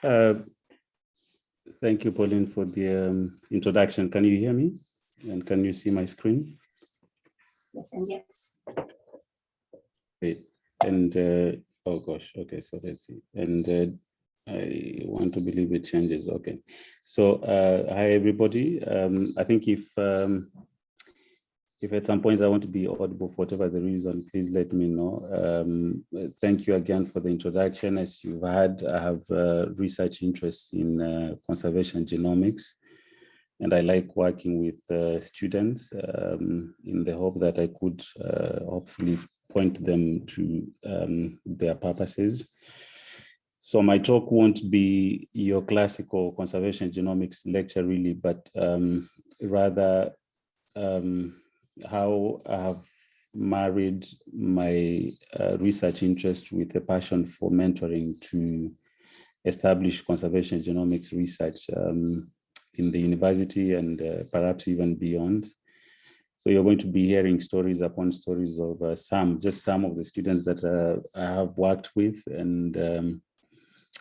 Thank you, Pauline, for the introduction. Can you hear me? And can you see my screen? Yes, and yes. Great. And oh gosh, okay, so let's see. And I want to believe it changes. Okay. So hi everybody. I think if at some point I want to be audible for whatever the reason, please let me know. Thank you again for the introduction. As you've had, I have research interests in conservation genomics, and I like working with students in the hope that I could hopefully point them to their purposes. So my talk won't be your classical conservation genomics lecture really, but rather how I have married my research interest with a passion for mentoring to establish conservation genomics research in the university and perhaps even beyond. So you're going to be hearing stories upon stories of just some of the students that I have worked with, and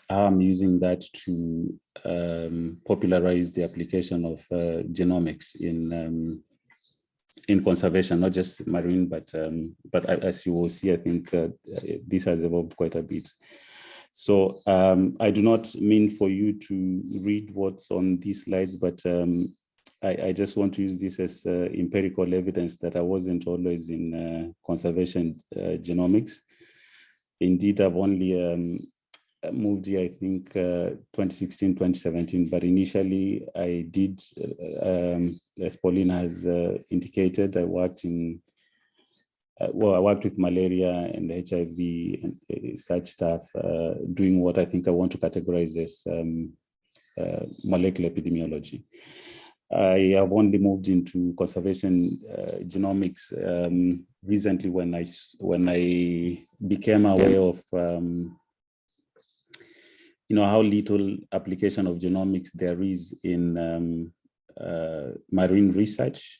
how I'm using that to popularize the application of genomics in conservation, not just marine, but as you will see, I think this has evolved quite a bit. So I do not mean for you to read what's on these slides, but I just want to use this as empirical evidence that I wasn't always in conservation genomics. Indeed, I've only moved here, I think, 2016, 2017, but initially I did, as Pauline has indicated, I worked in, I worked with malaria and HIV and such stuff, doing what I think I want to categorize as molecular epidemiology. I have only moved into conservation genomics recently when I became aware of how little application of genomics there is in marine research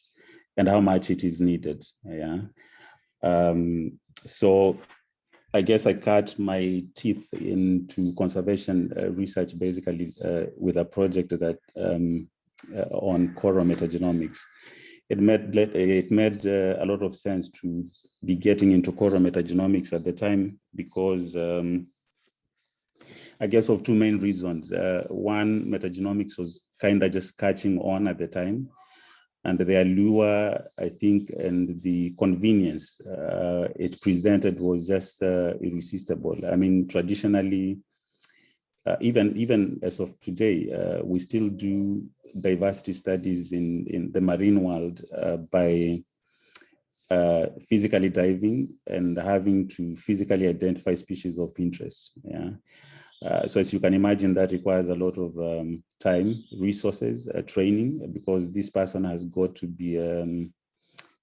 and how much it is needed. Yeah. So I guess I cut my teeth into conservation research basically with a project that on coral metagenomics. It made a lot of sense to be getting into coral metagenomics at the time because I guess of two main reasons. One, metagenomics was kind of just catching on at the time, and the allure, I think, and the convenience it presented was just irresistible. I mean, traditionally, even as of today, we still do diversity studies in the marine world by physically diving and having to physically identify species of interest. Yeah. So as you can imagine, that requires a lot of time, resources, training, because this person has got to be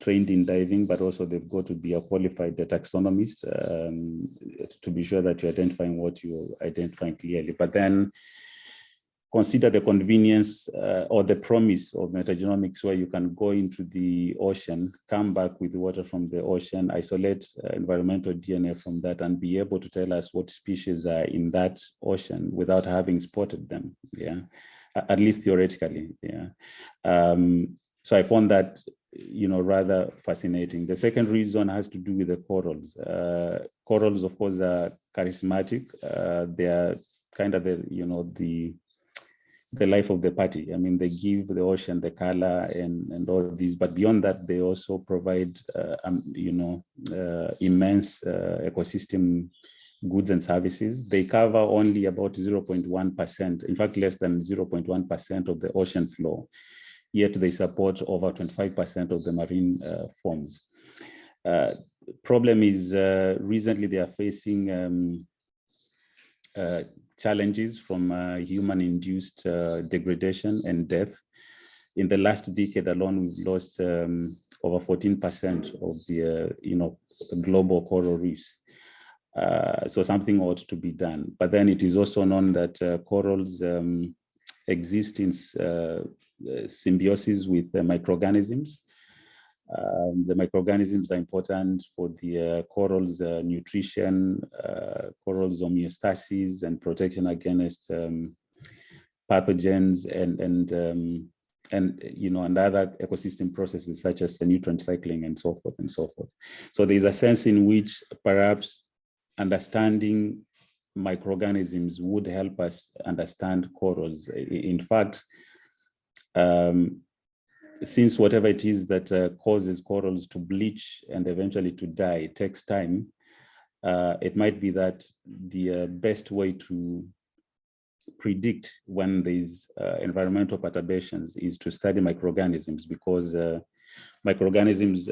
trained in diving, but also they've got to be a qualified taxonomist to be sure that you're identifying what you're identifying clearly. But then consider the convenience or the promise of metagenomics, where you can go into the ocean, come back with water from the ocean, isolate environmental DNA from that, and be able to tell us what species are in that ocean without having spotted them. Yeah, at least theoretically. Yeah. So I found that rather fascinating. The second reason has to do with the corals. Corals, of course, are charismatic. They are kind of the life of the party. I mean, they give the ocean the color and all of these, but beyond that, they also provide, immense ecosystem goods and services. They cover only about 0.1%, in fact, less than 0.1% of the ocean floor, yet they support over 25% of the marine forms. Problem is, recently they are facing challenges from human-induced degradation and death. In the last decade alone, we've lost over 14% of the global coral reefs. So something ought to be done. But then it is also known that corals exist in symbiosis with microorganisms. The microorganisms are important for the corals' nutrition, corals' homeostasis, and protection against pathogens and other ecosystem processes such as the nutrient cycling and so forth and so forth. So there's a sense in which perhaps understanding microorganisms would help us understand corals. In fact, since whatever it is that causes corals to bleach and eventually to die takes time, it might be that the best way to predict when there's environmental perturbations is to study microorganisms, because microorganisms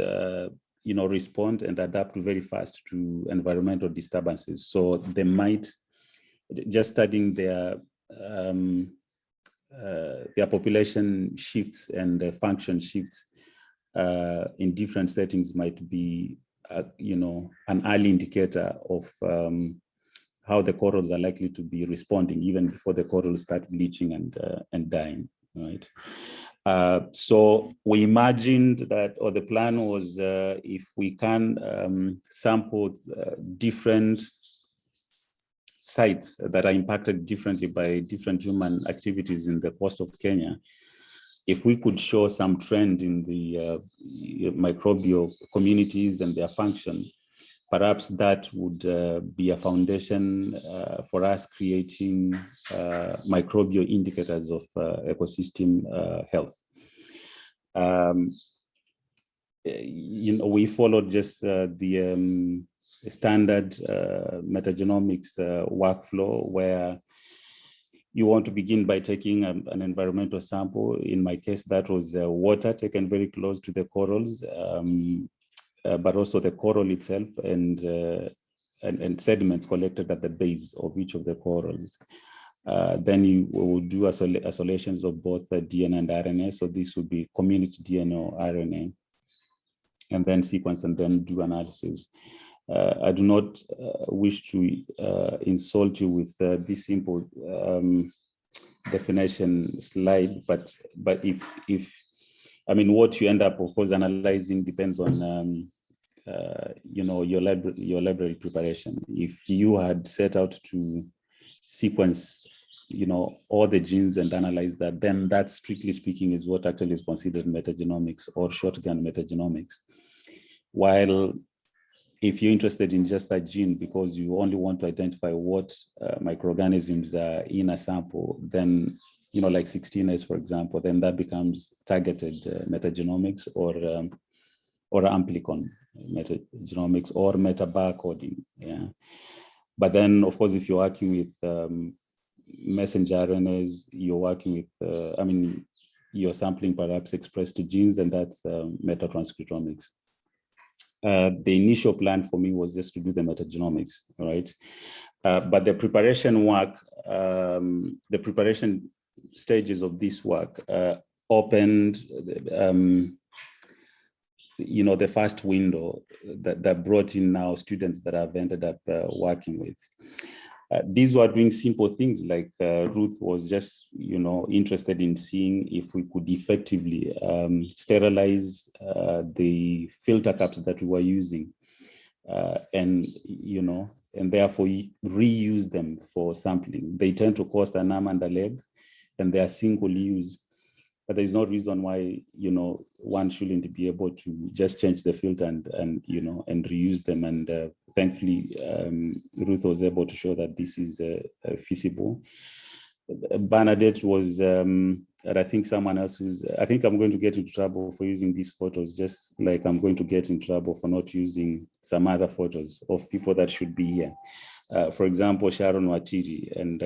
respond and adapt very fast to environmental disturbances. So they might, just studying their population shifts and function shifts in different settings might be an early indicator of how the corals are likely to be responding even before the corals start bleaching and dying, right? So we imagined that, or the plan was, if we can sample different sites that are impacted differently by different human activities in the coast of Kenya, if we could show some trend in the microbial communities and their function, perhaps that would be a foundation for us creating microbial indicators of ecosystem health. We followed just the standard metagenomics workflow, where you want to begin by taking an environmental sample. In my case, that was water taken very close to the corals, but also the coral itself and sediments collected at the base of each of the corals. Then you will do isolations of both the DNA and RNA. So this would be community DNA or RNA, and then sequence and then do analysis. I do not wish to insult you with this simple definition slide, but if I mean, what you end up, of course, analyzing depends on your library preparation. If you had set out to sequence all the genes and analyze that, then that, strictly speaking, is what actually is considered metagenomics or shotgun metagenomics. While if you're interested in just a gene because you only want to identify what microorganisms are in a sample, then like 16S, for example, then that becomes targeted metagenomics or amplicon metagenomics or metabarcoding. Yeah. But then, of course, if you're working with messenger RNAs, you're working with, you're sampling perhaps expressed genes, and that's metatranscriptomics. The initial plan for me was just to do the metagenomics, right? But the preparation work, the preparation stages of this work opened, the first window that brought in now students that I've ended up working with. These were doing simple things like Ruth was just, interested in seeing if we could effectively sterilize the filter cups that we were using, and therefore reuse them for sampling. They tend to cost an arm and a leg, and they are single use. But there's no reason why, one shouldn't be able to just change the filter and reuse them. And thankfully, Ruth was able to show that this is feasible. Bernadette was, and I think someone else I think I'm going to get into trouble for using these photos, just like I'm going to get in trouble for not using some other photos of people that should be here. For example, Sharon Watiri and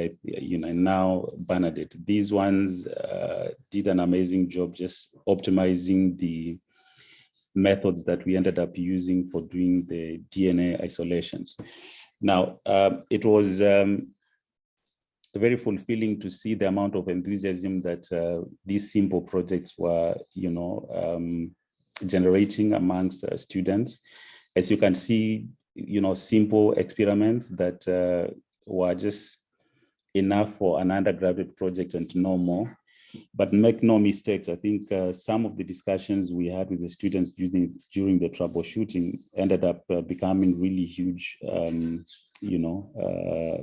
now Bernadette. These ones did an amazing job just optimizing the methods that we ended up using for doing the DNA isolations. Now, it was very fulfilling to see the amount of enthusiasm that these simple projects were, generating amongst students. As you can see, simple experiments that were just enough for an undergraduate project and no more. But make no mistakes, I think some of the discussions we had with the students during the troubleshooting ended up becoming really huge,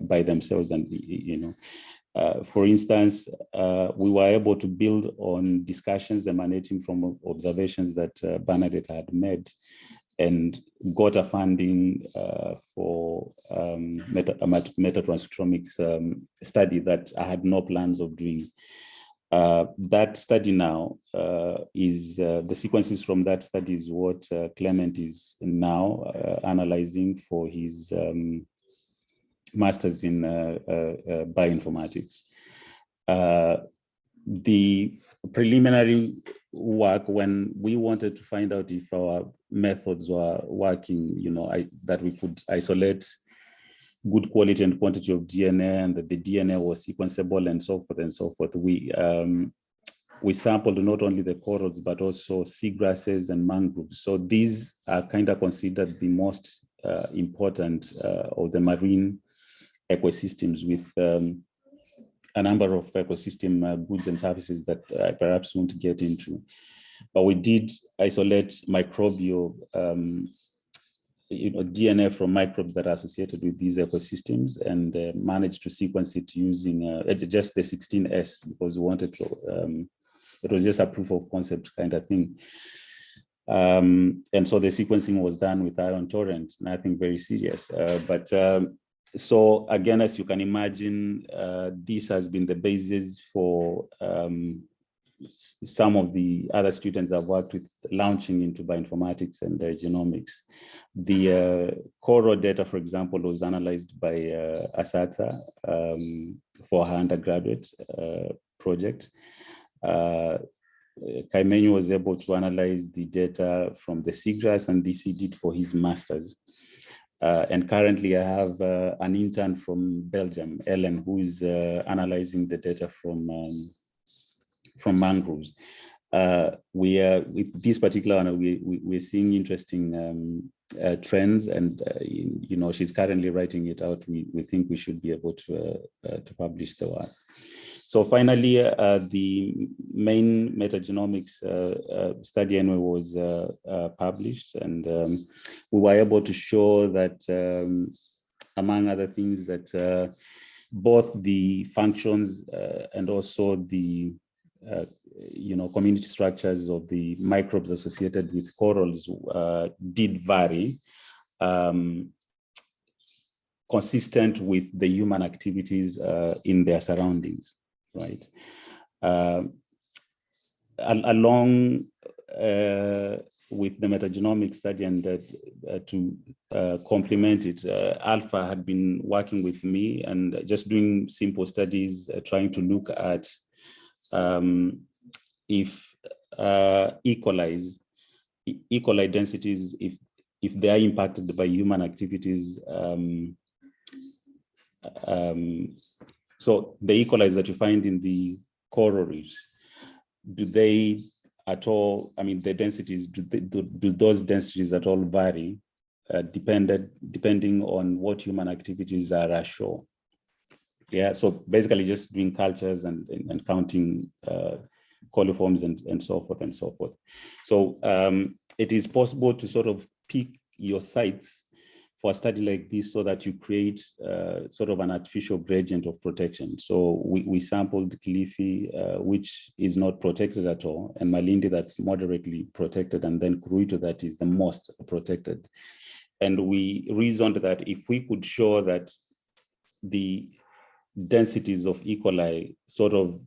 by themselves. And, for instance, we were able to build on discussions emanating from observations that Bernadette had made, and got a funding for a metatranscriptomics study that I had no plans of doing. That study now is the sequences from that study is what Clement is now analyzing for his master's in bioinformatics. The preliminary work, when we wanted to find out if our methods were working, that we could isolate good quality and quantity of DNA, and that the DNA was sequenceable and so forth, we sampled not only the corals, but also seagrasses and mangroves. So these are kind of considered the most important of the marine ecosystems, with a number of ecosystem goods and services that I perhaps won't get into. But we did isolate microbial DNA from microbes that are associated with these ecosystems, and managed to sequence it using just the 16S, because we wanted to, it was just a proof of concept kind of thing. And so the sequencing was done with ion torrent, nothing very serious. So again, as you can imagine, this has been the basis for some of the other students I've worked with launching into bioinformatics and genomics. The coral data, for example, was analyzed by Asata for her undergraduate project. Kaimenu was able to analyze the data from the seagrass, and this he did for his master's. And currently I have an intern from Belgium, Ellen, who is analyzing the data from mangroves. We are, with this particular one, we're seeing interesting trends, and she's currently writing it out. We think we should be able to publish the work. So finally, the main metagenomics study anyway was published, and we were able to show that, among other things, that both the functions and also the community structures of the microbes associated with corals did vary, consistent with the human activities in their surroundings, right? Along with the metagenomic study, and to complement it, Alpha had been working with me and just doing simple studies, trying to look at if E. coli densities, if they are impacted by human activities. So the E. coli that you find in the coral reefs, do they at all, the densities, do those densities at all vary depending on what human activities are ashore? Yeah, so basically just doing cultures and counting coliforms and so forth and so forth. So it is possible to sort of pick your sites for a study like this, so that you create sort of an artificial gradient of protection. So we sampled Kilifi, which is not protected at all, and Malindi, that's moderately protected, and then Kuruito, that is the most protected. And we reasoned that if we could show that the densities of E. coli sort of,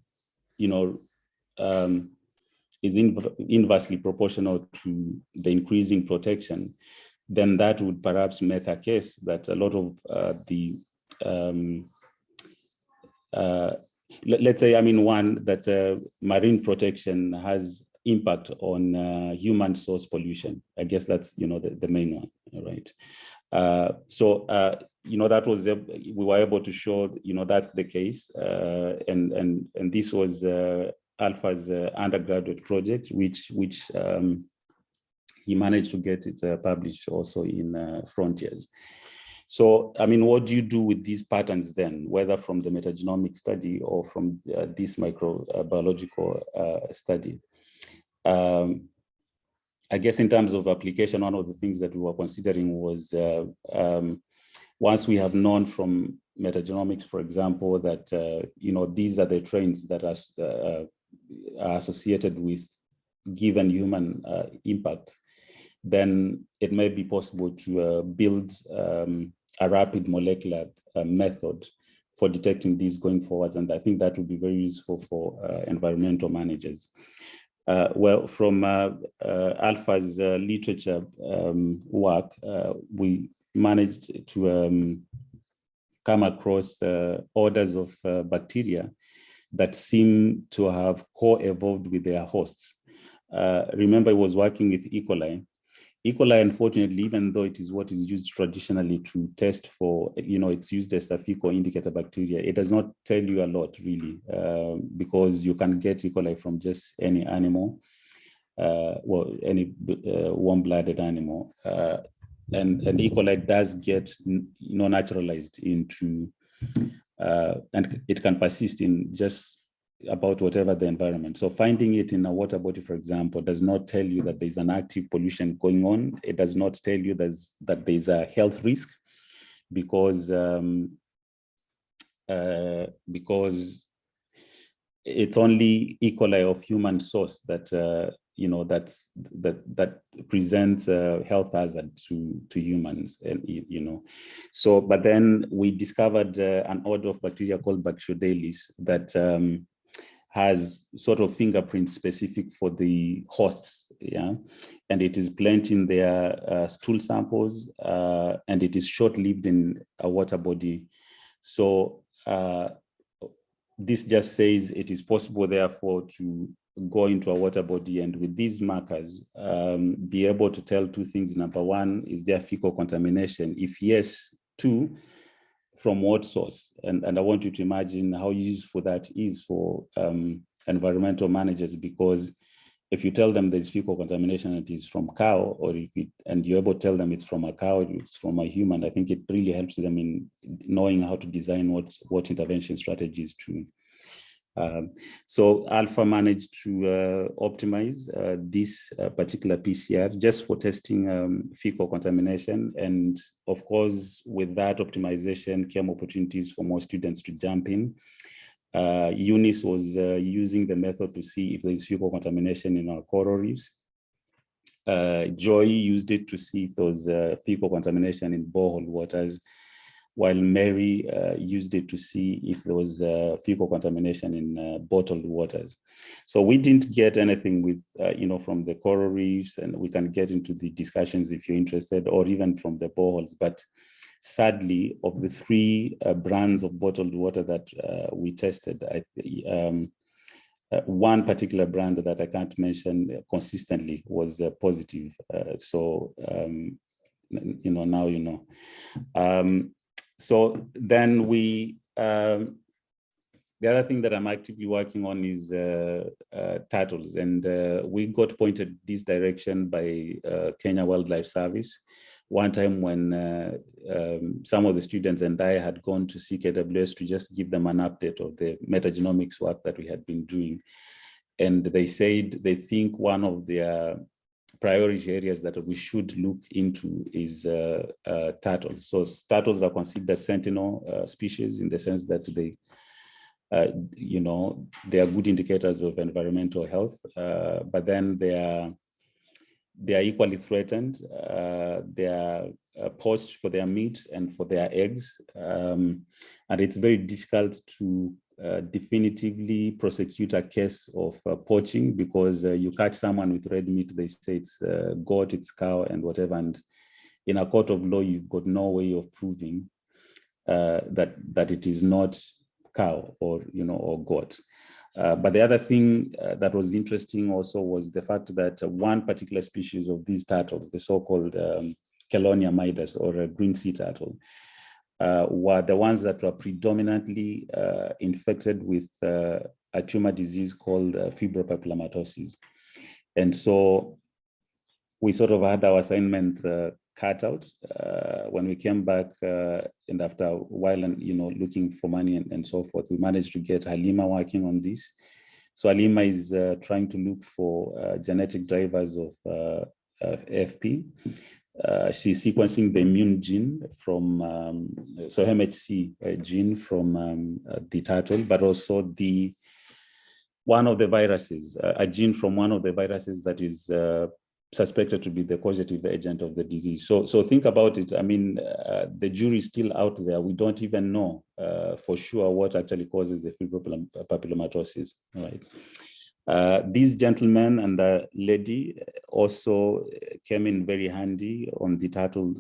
is inversely proportional to the increasing protection, then that would perhaps make a case that a lot of let's say, one, that marine protection has impact on human source pollution. I guess that's, the main one, right? That was, we were able to show, that's the case. And this was Alpha's undergraduate project, which he managed to get it published also in Frontiers. So, I mean, what do you do with these patterns then, whether from the metagenomic study or from this microbiological study? I guess in terms of application, one of the things that we were considering was once we have known from metagenomics, for example, that these are the traits that are associated with given human impact, then it may be possible to build a rapid molecular method for detecting these going forwards. And I think that would be very useful for environmental managers. Well, from Alpha's literature work, we managed to come across orders of bacteria that seem to have co-evolved with their hosts. Remember, I was working with E. coli. E. coli, unfortunately, even though it is what is used traditionally to test for, it's used as a fecal indicator bacteria, it does not tell you a lot, really, because you can get E. coli from just any animal, any warm-blooded animal. And E. coli does get naturalized into, and it can persist in just about whatever the environment. So finding it in a water body, for example, does not tell you that there's an active pollution going on. It does not tell you that there's a health risk, because it's only E. coli of human source that that presents health hazard to humans, and So, but then we discovered an order of bacteria called Bacteroidetes that has sort of fingerprints specific for the hosts, and it is plenty in their stool samples, and it is short-lived in a water body. So this just says it is possible, therefore, to go into a water body and with these markers, be able to tell two things. Number one, is there fecal contamination? If yes, two, from what source? And I want you to imagine how useful that is for environmental managers, because if you tell them there's fecal contamination, it is from cow, or and you're able to tell them it's from a cow, it's from a human, I think it really helps them in knowing how to design what intervention strategies to. So Alpha managed to optimize this particular PCR just for testing fecal contamination. And of course, with that optimization came opportunities for more students to jump in. Eunice was using the method to see if there's fecal contamination in our coral reefs. Joy used it to see if there was fecal contamination in borehole waters, while Mary used it to see if there was fecal contamination in bottled waters. So we didn't get anything with, from the coral reefs, and we can get into the discussions if you're interested, or even from the boreholes. But sadly, of the three brands of bottled water that we tested, one particular brand that I can't mention consistently was positive. So, now you know. So then we, the other thing that I'm actively working on is turtles, and we got pointed this direction by Kenya Wildlife Service. One time when some of the students and I had gone to CKWS to just give them an update of the metagenomics work that we had been doing. And they said they think one of their priority areas that we should look into is turtles. So turtles are considered sentinel species in the sense that they, they are good indicators of environmental health, but then they are equally threatened. They are poached for their meat and for their eggs, and it's very difficult to definitively prosecute a case of poaching, because you catch someone with red meat, they say it's goat, it's cow, and whatever. And in a court of law, you've got no way of proving that it is not cow or goat. But the other thing that was interesting also was the fact that one particular species of these turtles, the so-called Chelonia midas, or a green sea turtle, were the ones that were predominantly infected with a tumor disease called fibropapillomatosis. And so we sort of had our assignment cut out. When we came back and after a while and, looking for money and so forth, we managed to get Halima working on this. So Halima is trying to look for genetic drivers of FP. She's sequencing the immune gene from, so MHC gene from the turtle, but also one of the viruses, a gene from one of the viruses that is suspected to be the causative agent of the disease. So think about it. I mean, the jury is still out there. We don't even know for sure what actually causes the febrile papillomatosis, right? These gentlemen and the lady also came in very handy on the turtle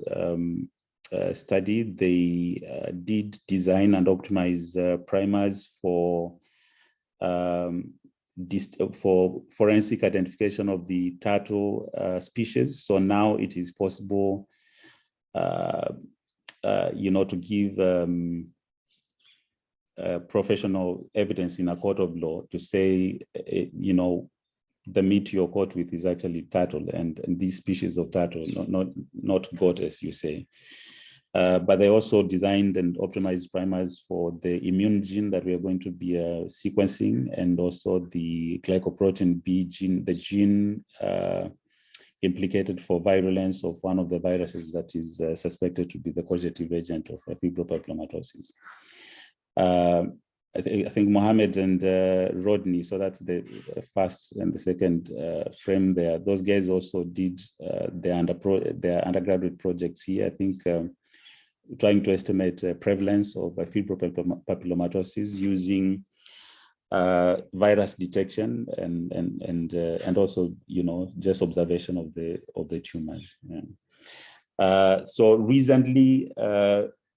study. They did design and optimize primers for forensic identification of the turtle species. So now it is possible, to give professional evidence in a court of law to say, the meat you're caught with is actually turtle and these species of turtle, not goat, as you say. But they also designed and optimized primers for the immune gene that we are going to be sequencing, and also the glycoprotein B gene, the gene implicated for virulence of one of the viruses that is suspected to be the causative agent of febrile papillomatosis. I think Mohammed and Rodney, so that's the first and the second frame there. Those guys also did their undergraduate projects here. I think trying to estimate prevalence of febrile papillomatosis using virus detection and also just observation of the tumors. Yeah. So recently,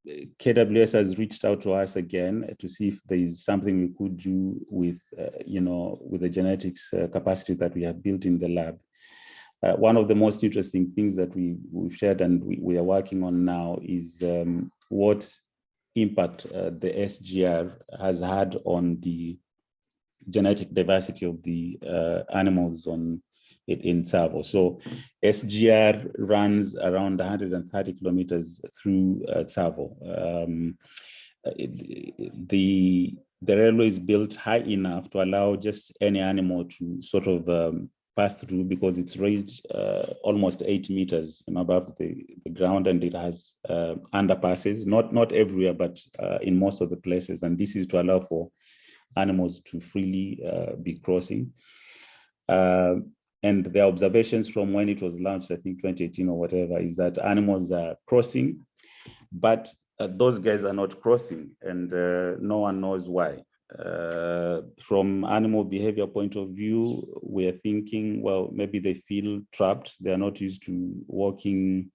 KWS has reached out to us again to see if there is something we could do with with the genetics capacity that we have built in the lab. One of the most interesting things that we've shared and we are working on now is what impact the SGR has had on the genetic diversity of the animals in Tsavo. So SGR runs around 130 kilometers through Tsavo. The railway is built high enough to allow just any animal to sort of pass through, because it's raised almost 8 meters above the ground, and it has underpasses, not everywhere, but in most of the places. And this is to allow for animals to freely be crossing. And the observations from when it was launched, I think 2018 or whatever, is that animals are crossing, but those guys are not crossing, and no one knows why. From animal behavior point of view, we're thinking, well, maybe they feel trapped. They're not used to walking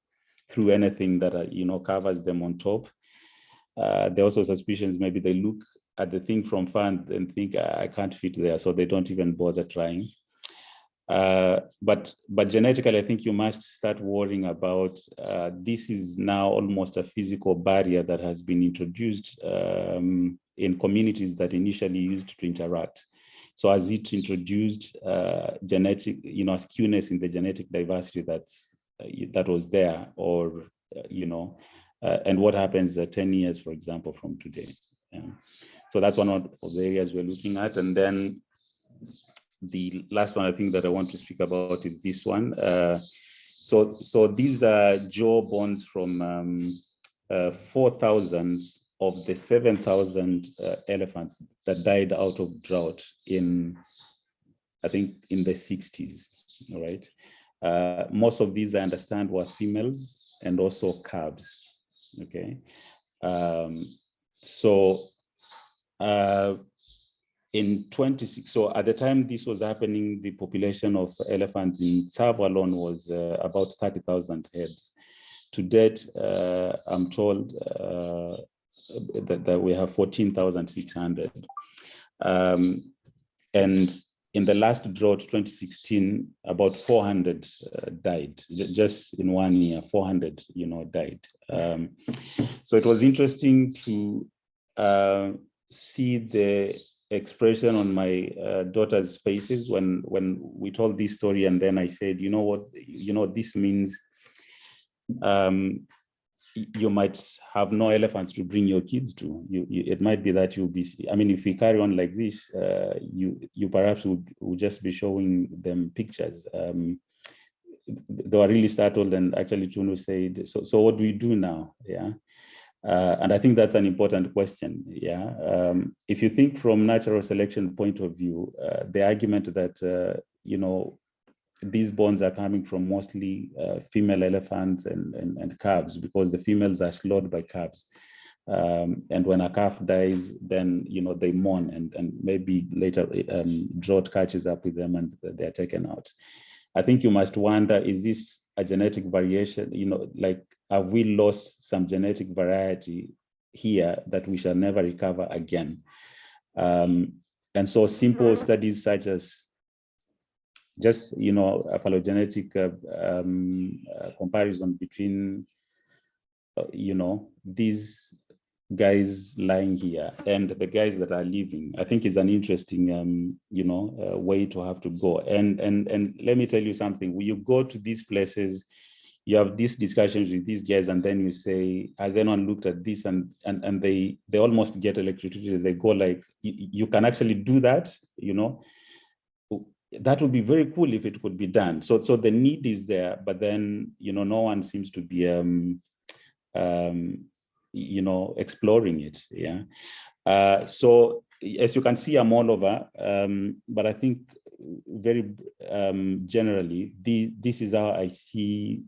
through anything that covers them on top. There are also suspicions maybe they look at the thing from far and think, I can't fit there, so they don't even bother trying. But genetically, I think you must start worrying about this is now almost a physical barrier that has been introduced in communities that initially used to interact. So as it introduced genetic, skewness in the genetic diversity that was there, or and what happens 10 years, for example, from today. Yeah. So that's one of the areas we're looking at. And then the last one I think that I want to speak about is this one. So these are jaw bones from 4,000 of the 7,000 elephants that died out of drought I think in the 60s, all right? Most of these, I understand, were females and also calves, okay? In 26, so at the time this was happening, the population of elephants in Tsavo alone was about 30,000 heads. To date, I'm told that we have 14,600. And in the last drought, 2016, about 400 died. Just in 1 year, 400, died. So it was interesting to see the expression on my daughter's faces when we told this story, and then I said, you know what, this means you might have no elephants to bring your kids to. It might be that you'll be, I mean, if we carry on like this, you perhaps would just be showing them pictures. They were really startled, and actually Tunu said, so what do we do now? Yeah. And I think that's an important question. Yeah. If you think from natural selection point of view, the argument that, you know, these bones are coming from mostly female elephants and calves, because the females are slaughtered by calves. And when a calf dies, then, you know, they mourn, and maybe later drought catches up with them and they're taken out. I think you must wonder, is this a genetic variation? You know, like, have we lost some genetic variety here that we shall never recover again? And so simple studies such as just, you know, a phylogenetic comparison between, you know, these guys lying here and the guys that are living, I think is an interesting, you know, way to have to go. And let me tell you something, when you go to these places, you have these discussions with these guys, and then you say, has anyone looked at this? And they almost get electrocuted. They go like, you can actually do that, you know? That would be very cool if it could be done. So the need is there, but then, you know, no one seems to be, you know, exploring it. Yeah. So as you can see, I'm all over, but I think very generally, this is how I see,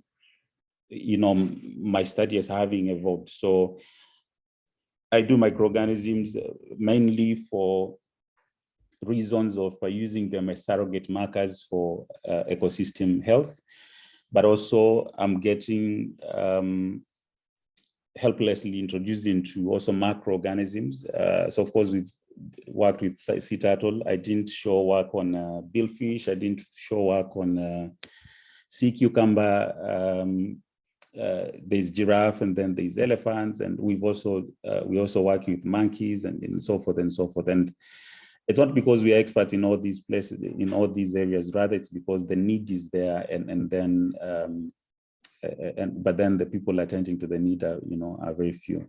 you know, my study as having evolved. So I do microorganisms mainly for reasons of using them as surrogate markers for ecosystem health, but also I'm getting helplessly introduced into also macroorganisms. So of course we've worked with sea turtle. I didn't show work on billfish. I didn't show work on sea cucumber. There's giraffe, and then there's elephants, and we're also working with monkeys and so forth and so forth. And it's not because we are experts in all these places, in all these areas, rather it's because the need is there, but then the people attending to the need are, you know, are very few.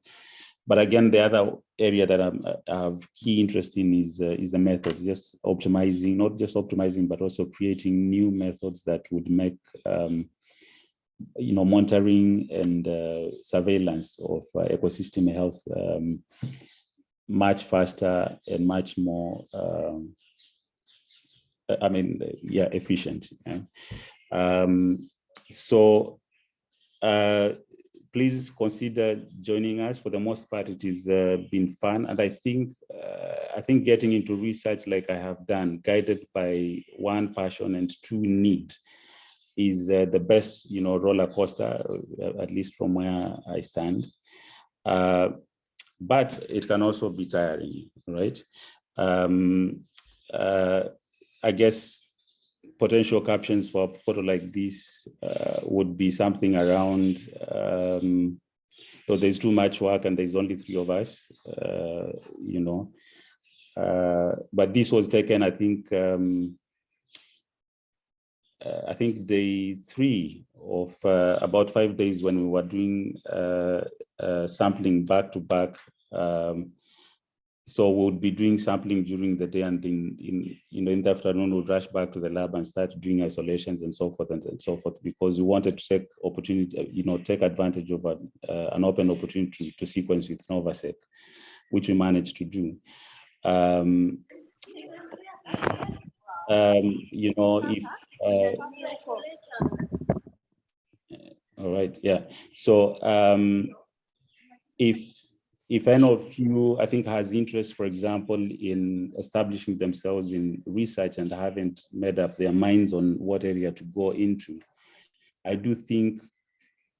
But again, the other area that I have key interest in is the methods, just optimizing, not just optimizing, but also creating new methods that would make, you know, monitoring and surveillance of ecosystem health much faster and much more, I mean, yeah, efficient. Yeah. So please consider joining us. For the most part, it has been fun, and I think getting into research like I have done, guided by one, passion, and two, need, is the best, you know, roller coaster, at least from where I stand. But it can also be tiring, right? I guess potential captions for a photo like this would be something around, so there's too much work and there's only 3 of us, you know. But this was taken, I think day 3 of about 5 days when we were doing sampling back to back. So we would be doing sampling during the day, and in the afternoon we'll rush back to the lab and start doing isolations and so forth and so forth, because we wanted to take opportunity, you know, take advantage of an open opportunity to sequence with Novasec, which we managed to do. You know, if all right, yeah. So if any of you, I think, has interest, for example, in establishing themselves in research and haven't made up their minds on what area to go into, I do think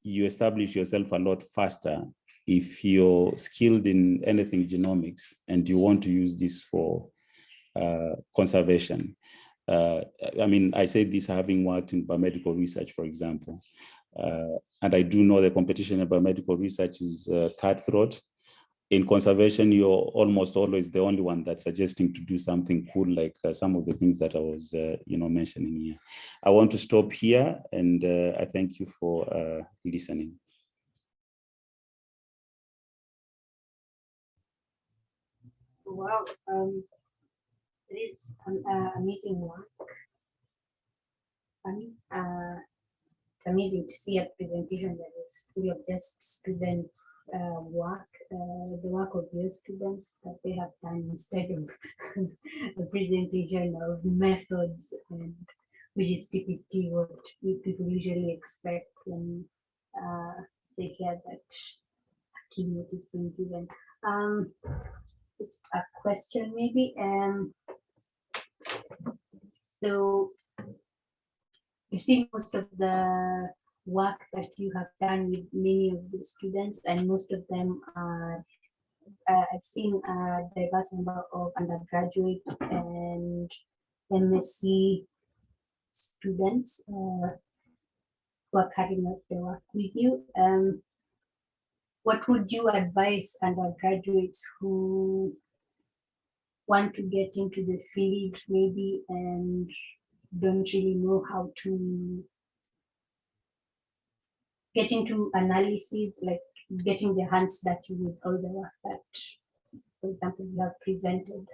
you establish yourself a lot faster if you're skilled in anything genomics and you want to use this for conservation. I mean, I say this having worked in biomedical research, for example, and I do know the competition in biomedical research is cutthroat. in conservation, you're almost always the only one that's suggesting to do something cool, like some of the things that I was, mentioning here. I want to stop here, and I thank you for listening. Wow, it is amazing work. It's amazing to see a presentation that is full of just students' work, the work of your students that they have done, instead of a presentation of methods, and which is typically what people usually expect when they hear that a keynote is being given. Just a question maybe. So you see most of the work that you have done with many of the students, and most of them are, I've seen a diverse number of undergraduate and MSc students who are carrying out the work with you. What would you advise undergraduates who want to get into the field maybe and don't really know how to get into analysis, like getting their hands dirty with all the work that, for example, you have presented?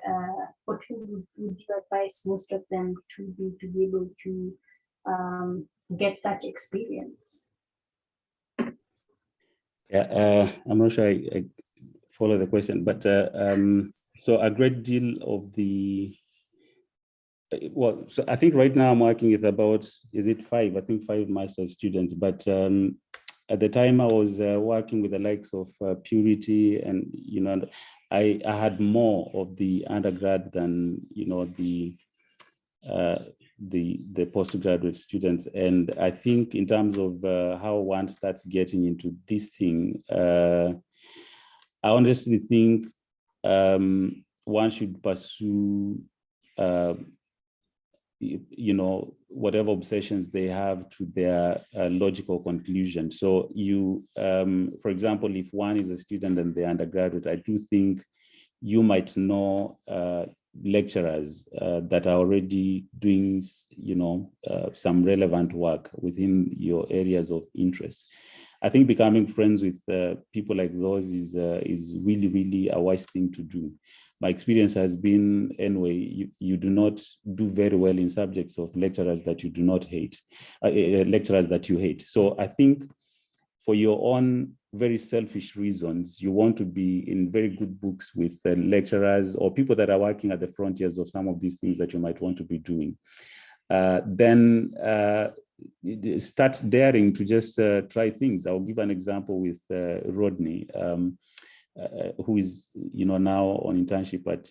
What would you advise most of them to be able to get such experience? Yeah, I'm not sure I follow the question, but so a great deal of the, well, so I think right now I'm working with about, is it five? I think 5 master's students, but at the time I was working with the likes of Purity, and, I had more of the undergrad than, the postgraduate students. And I think in terms of how one starts getting into this thing, I honestly think one should pursue, whatever obsessions they have to their logical conclusion. So you, for example, if one is a student and they're undergraduate, I do think you might know lecturers that are already doing, some relevant work within your areas of interest. I think becoming friends with people like those is really, really a wise thing to do. My experience has been, anyway, you do not do very well in subjects of lecturers that you do not hate, lecturers that you hate. So I think for your own very selfish reasons, you want to be in very good books with lecturers or people that are working at the frontiers of some of these things that you might want to be doing. Then start daring to just try things. I'll give an example with Rodney, who is now on internship at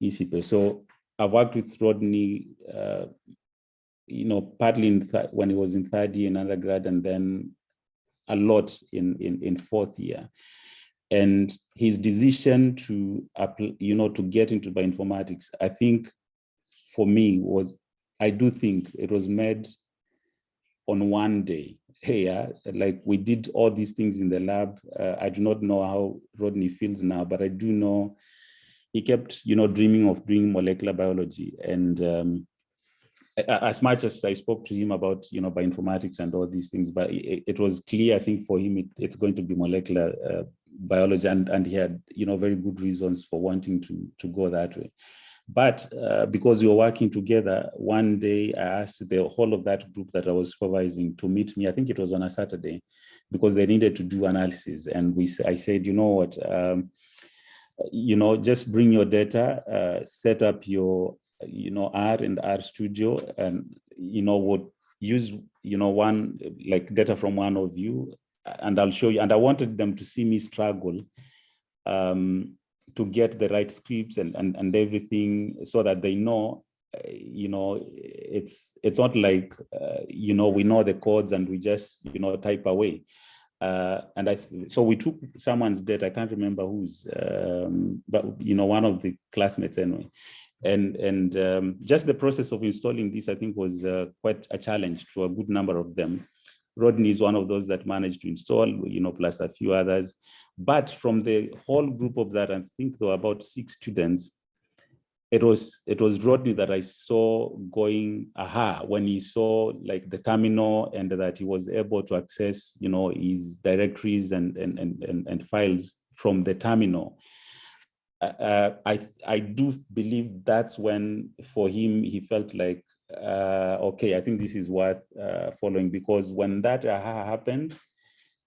ECP. So I've worked with Rodney, partly when he was in 3rd year in undergrad, and then a lot in 4th year. And his decision to to get into bioinformatics, I think for me I do think it was made on one day. Yeah, like we did all these things in the lab. I do not know how Rodney feels now, but I do know he kept, dreaming of doing molecular biology. And as much as I spoke to him about, bioinformatics and all these things, but it was clear, I think, for him, it's going to be molecular biology, and he had, very good reasons for wanting to go that way. But because we were working together, one day I asked the whole of that group that I was supervising to meet me. I think it was on a Saturday, because they needed to do analysis. And I said, you know what, just bring your data, set up your, R and R Studio, and, would use, one, like data from one of you, and I'll show you. And I wanted them to see me struggle to get the right scripts and everything, so that they know, it's not like, we know the codes and we just, type away. So we took someone's data, I can't remember whose, but one of the classmates anyway. And just the process of installing this, I think, was quite a challenge to a good number of them. Rodney is one of those that managed to install, plus a few others. But from the whole group of that, I think there were about 6 students. It was Rodney that I saw going aha when he saw like the terminal, and that he was able to access, his directories and files from the terminal. I do believe that's when, for him, he felt like, okay, I think this is worth following, because when that aha happened,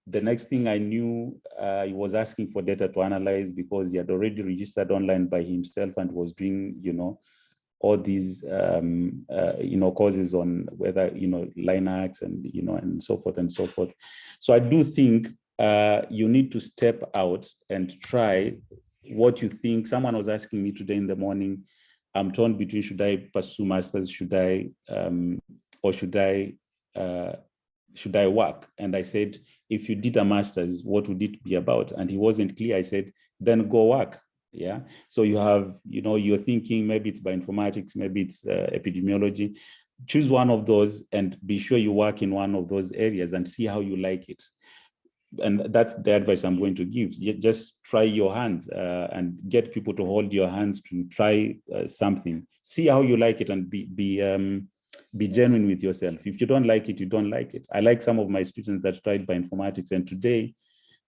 the next thing I knew, he was asking for data to analyze, because he had already registered online by himself and was doing, all these, courses on whether, Linux and, and so forth and so forth. So I do think you need to step out and try what you think. Someone was asking me today in the morning, I'm torn between, should I pursue masters, should I work? And I said, if you did a master's, what would it be about? And he wasn't clear. I said, then go work. Yeah. So you have, you're thinking maybe it's bioinformatics, maybe it's epidemiology. Choose one of those and be sure you work in one of those areas and see how you like it. And that's the advice I'm going to give. Just try your hands and get people to hold your hands to try something. See how you like it, and be genuine with yourself. If you don't like it, you don't like it. I like some of my students that tried bioinformatics, and today,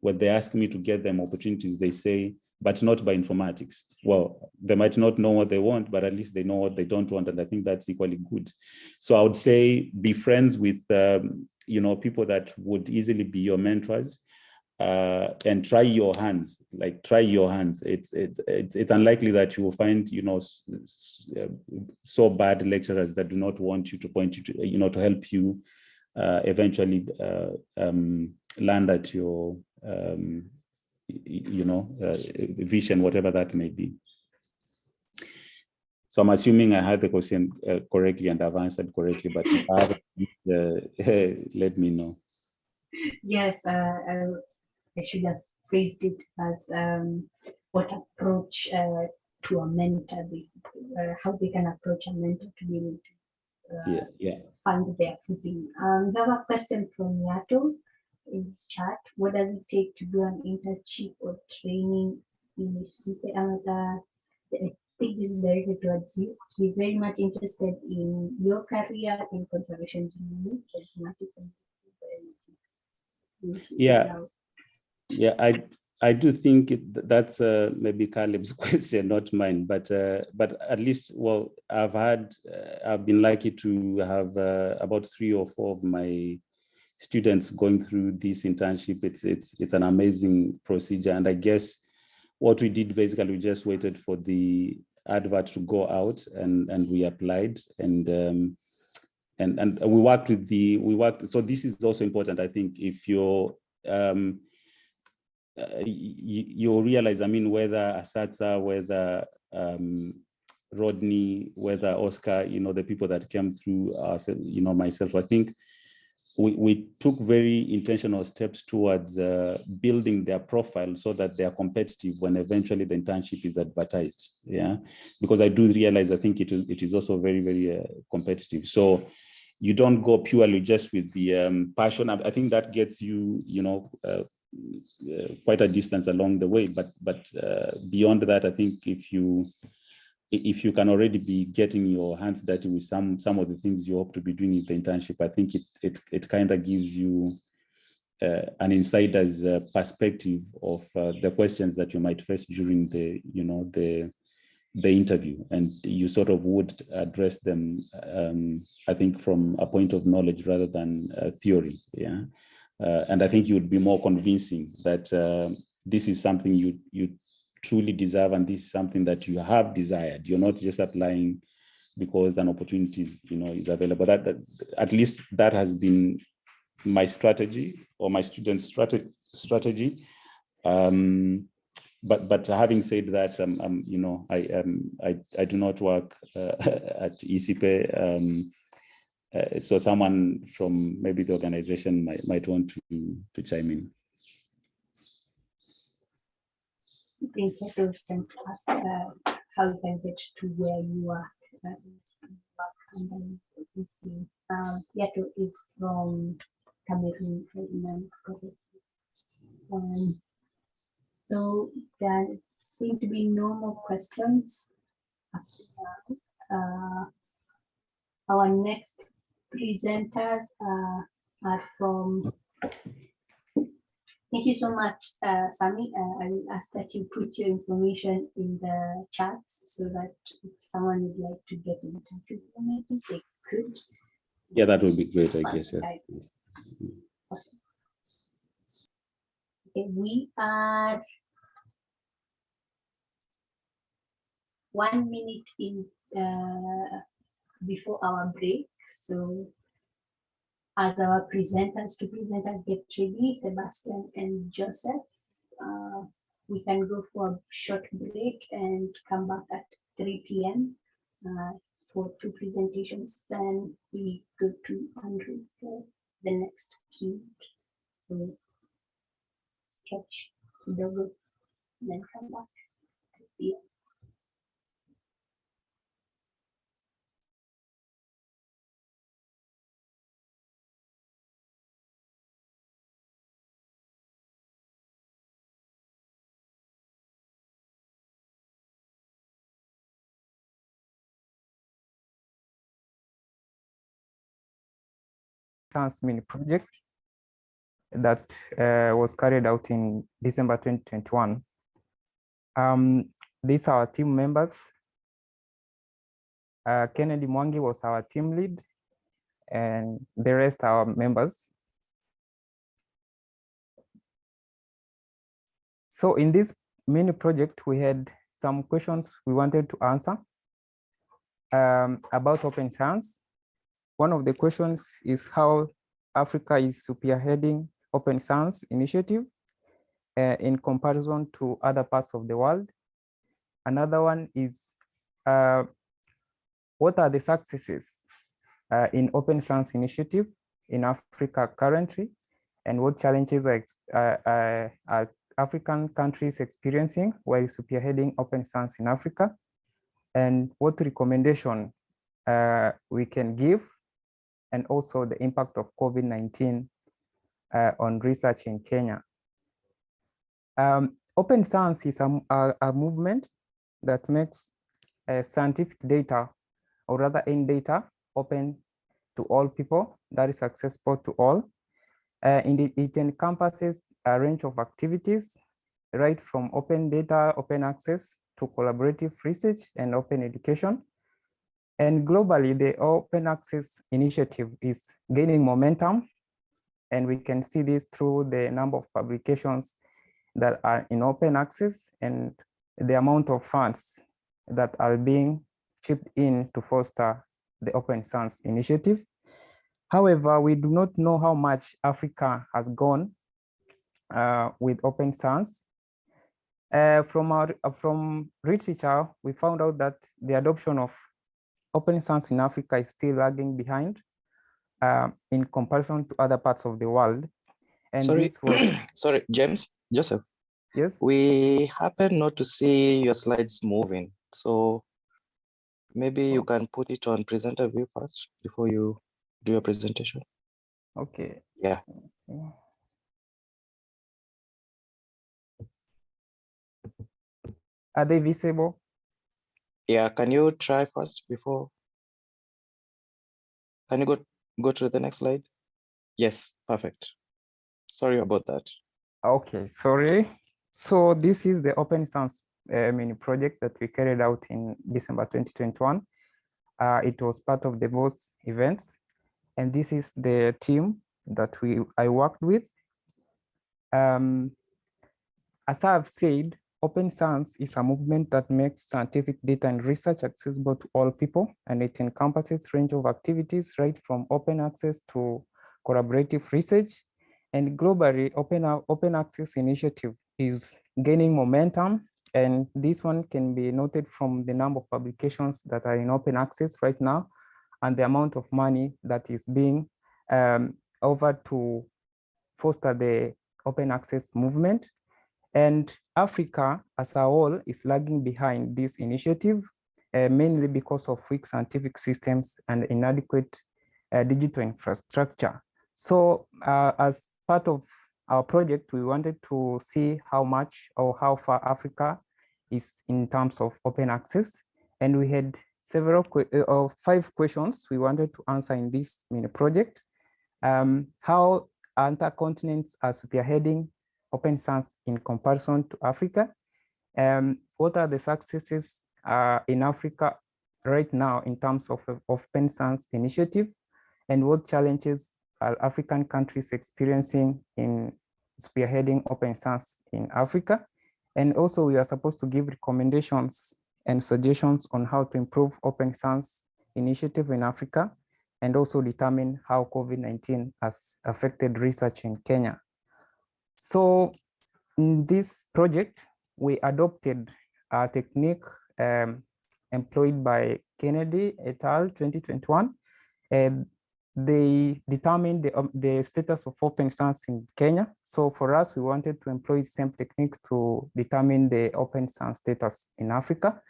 when they ask me to get them opportunities, they say, but not bioinformatics. Well, they might not know what they want, but at least they know what they don't want, and I think that's equally good. So I would say be friends with people that would easily be your mentors, and try your hands. Like, try your hands. It's unlikely that you will find so bad lecturers that do not want you to point you to to help you eventually land at your vision, whatever that may be. So I'm assuming I had the question correctly and I've answered correctly, but if I haven't, let me know. Yes, I should have phrased it as what approach to a mentor, how they can approach a mentor to be able to find their footing. We have a question from Yato in chat. What does it take to do an internship or training in CPA? I think this is directed towards you. He's very much interested in your career in conservation genomics, mathematics, and I do think that's maybe Caleb's question, not mine. But at least, well, I've been lucky to have about 3 or 4 of my students going through this internship. It's an amazing procedure, and I guess what we did basically, we just waited for the advert to go out, and we applied, and we worked. So this is also important. I think if you're you realize, I mean, whether Asatsa, whether Rodney, whether Oscar, the people that came through, myself, I think we took very intentional steps towards building their profile so that they are competitive when eventually the internship is advertised. Yeah, because I do realize, I think it is also very, very competitive. So you don't go purely just with the passion. I think that gets you, quite a distance along the way. But beyond that, I think if you can already be getting your hands dirty with some of the things you hope to be doing in the internship, I think it kind of gives you an insider's perspective of the questions that you might face during the interview, and you sort of would address them, I think, from a point of knowledge rather than theory. Yeah. And I think you would be more convincing that this is something you truly deserve, and this is something that you have desired. You're not just applying because an opportunity is available. That at least that has been my strategy, or my students' strategy. But having said that, I do not work at ECP. So someone from maybe the organization might want to chime in. I think that was fantastic. How you can get to where you are. Yato is from Cameroon, if I remember correctly. So there seem to be no more questions up to now. Our next presenters are from. Thank you so much, Sammy. I will ask that you put your information in the chat so that if someone would like to get in touch with you, maybe they could. Yeah, that would be great, I guess. Yes. Awesome. Okay, we are 1 minute in before our break. So as our presenters get ready, Sebastian and Joseph, we can go for a short break and come back at 3 p.m. For 2 presentations. Then we go to Andrew for the next keynote. So stretch, double, then come back at 3 p.m. Mini project that was carried out in December 2021. These are our team members. Kennedy Mwangi was our team lead, and the rest are our members. So in this mini project, we had some questions we wanted to answer about open science. One of the questions is how Africa is spearheading open science initiative in comparison to other parts of the world. Another one is what are the successes in open science initiative in Africa currently, and what challenges are African countries experiencing while spearheading open science in Africa, and what recommendation we can give, and also the impact of COVID-19 on research in Kenya. Open science is a movement that makes scientific data, or rather in data, open to all people, that is accessible to all. It encompasses a range of activities, right from open data, open access, to collaborative research and open education. And globally, the open access initiative is gaining momentum, and we can see this through the number of publications that are in open access and the amount of funds that are being chipped in to foster the open science initiative. However, we do not know how much Africa has gone with open science. From literature, we found out that the adoption of open science in Africa is still lagging behind in comparison to other parts of the world. And sorry, this was... sorry, Joseph. Yes. We happen not to see your slides moving, so maybe you can put it on presenter view first before you do your presentation. Okay. Yeah. Let's see. Are they visible? Yeah, can you try first before? Can you go to the next slide? Yes, perfect. Sorry about that. Okay, sorry. So this is the open science mini project that we carried out in December 2021. It was part of the both events, and this is the team that I worked with. As I've said, open science is a movement that makes scientific data and research accessible to all people, and it encompasses a range of activities, right from open access to collaborative research. And globally, open access initiative is gaining momentum, and this one can be noted from the number of publications that are in open access right now, and the amount of money that is being offered to foster the open access movement. And Africa as a whole is lagging behind this initiative, mainly because of weak scientific systems and inadequate digital infrastructure. So as part of our project, we wanted to see how much or how far Africa is in terms of open access. And we had several 5 questions we wanted to answer in this mini project. How other continents are spearheading open science in comparison to Africa? What are the successes in Africa right now in terms of open science initiative? And what challenges are African countries experiencing in spearheading open science in Africa? And also we are supposed to give recommendations and suggestions on how to improve open science initiative in Africa, and also determine how COVID-19 has affected research in Kenya. So in this project, we adopted a technique employed by Kennedy et al. 2021. And they determined the status of open science in Kenya. So for us, we wanted to employ same techniques to determine the open science status in Africa.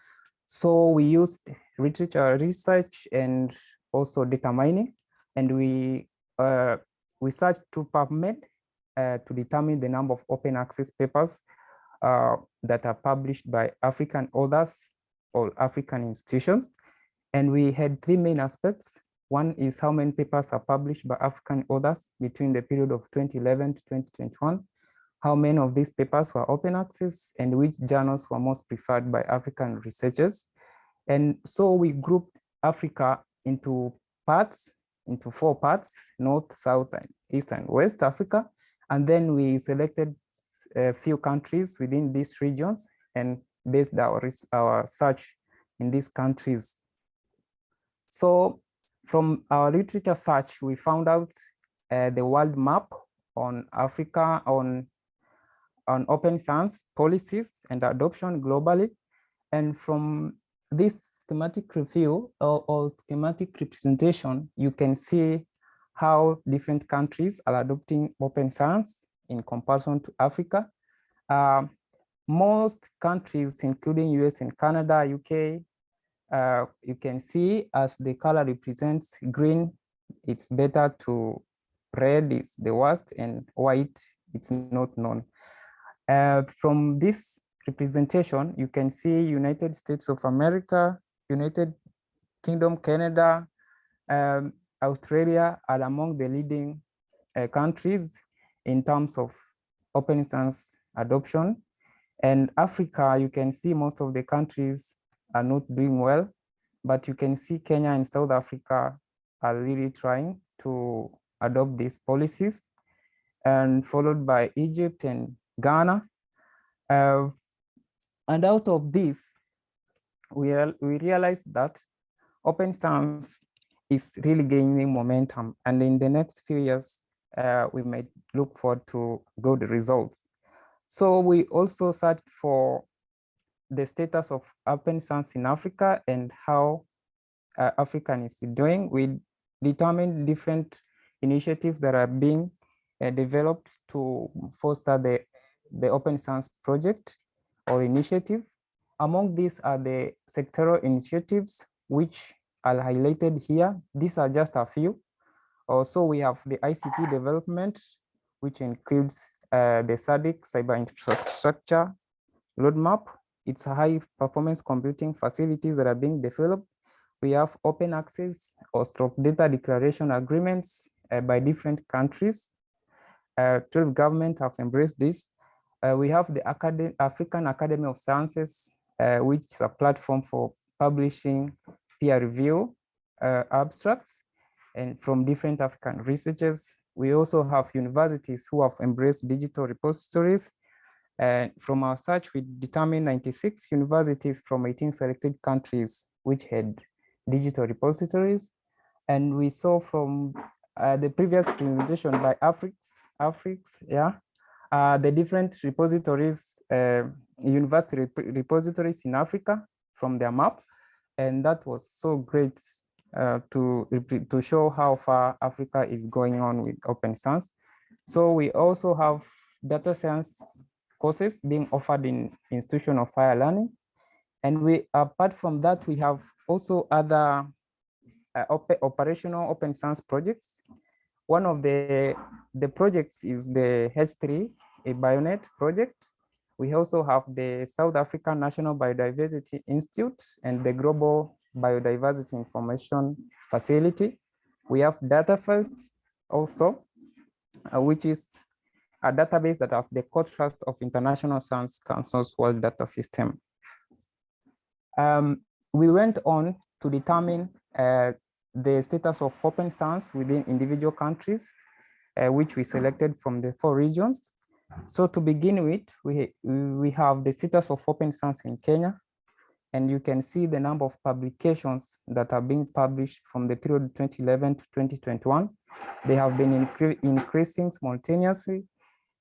So we used literature research and also data mining, and we searched through PubMed to determine the number of open access papers that are published by African authors or African institutions. And we had 3 main aspects. One is how many papers are published by African authors between the period of 2011 to 2021. How many of these papers were open access, and which journals were most preferred by African researchers. And so we grouped Africa into 4 parts: North, South, and East and West Africa. And then we selected a few countries within these regions and based our search in these countries. So from our literature search, we found out the world map on Africa on open science policies and adoption globally. And from this schematic review or schematic representation, you can see how different countries are adopting open science in comparison to Africa. Most countries, including US and Canada, UK, you can see as the color represents green, it's better, to red is the worst, and white, it's not known. From this representation, you can see United States of America, United Kingdom, Canada, Australia are among the leading countries in terms of open science adoption. And Africa, you can see most of the countries are not doing well, but you can see Kenya and South Africa are really trying to adopt these policies, and followed by Egypt and Ghana. And out of this, we realized that open science is really gaining momentum, and in the next few years, we might look forward to good results. So we also searched for the status of open science in Africa and how Africa is doing. We determined different initiatives that are being developed to foster the open science project or initiative. Among these are the sectoral initiatives, which are highlighted here. These are just a few. Also, we have the ICT development, which includes the SADC cyber infrastructure roadmap. It's a high performance computing facilities that are being developed. We have open access or stroke data declaration agreements by different countries. 12 governments have embraced this. We have the African Academy of Sciences, which is a platform for publishing peer review abstracts and from different African researchers. We also have universities who have embraced digital repositories. And from our search, we determined 96 universities from 18 selected countries which had digital repositories. And we saw from the previous presentation by Africs, the different repositories, university repositories in Africa from their map. And that was so great to show how far Africa is going on with open science. So we also have data science courses being offered in institution of higher learning. And we, apart from that, we have also other operational open science projects. One of the projects is the H3, a BioNet project. We also have the South African National Biodiversity Institute and the Global Biodiversity Information Facility. We have DataFirst also, which is a database that has the core trust of International Science Council's World Data System. We went on to determine the status of open science within individual countries, which we selected from the 4 regions. So to begin with, we have the status of open science in Kenya, and you can see the number of publications that are being published from the period 2011 to 2021. They have been increasing simultaneously,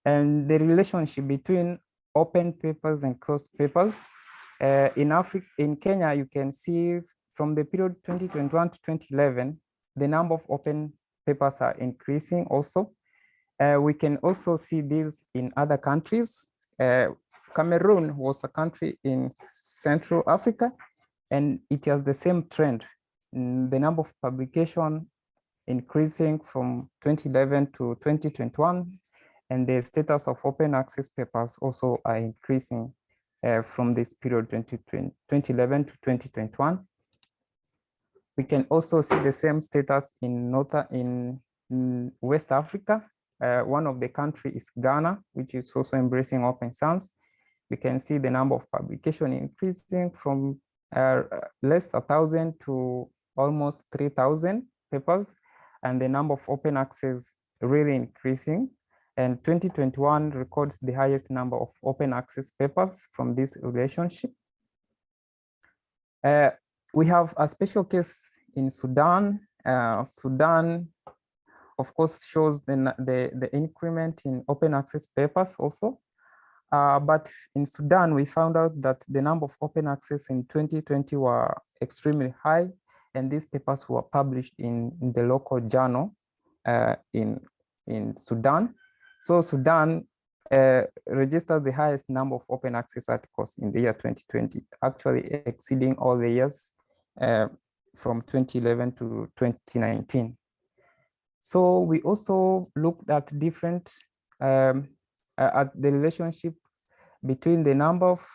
and the relationship between open papers and closed papers. In Kenya, you can see from the period 2021 to 2011, the number of open papers are increasing also. We can also see this in other countries. Cameroon was a country in Central Africa, and it has the same trend. The number of publication increasing from 2011 to 2021, and the status of open access papers also are increasing from this period 2011 to 2021. We can also see the same status in West Africa. One of the countries is Ghana, which is also embracing open science. We can see the number of publication increasing from less than 1,000 to almost 3,000 papers, and the number of open access really increasing. And 2021 records the highest number of open access papers from this relationship. We have a special case in Sudan. Sudan, of course, shows the increment in open access papers also. But in Sudan, we found out that the number of open access in 2020 were extremely high, and these papers were published in the local journal in Sudan. So Sudan registered the highest number of open access articles in the year 2020, actually exceeding all the years from 2011 to 2019. So we also looked at different, at the relationship between the number of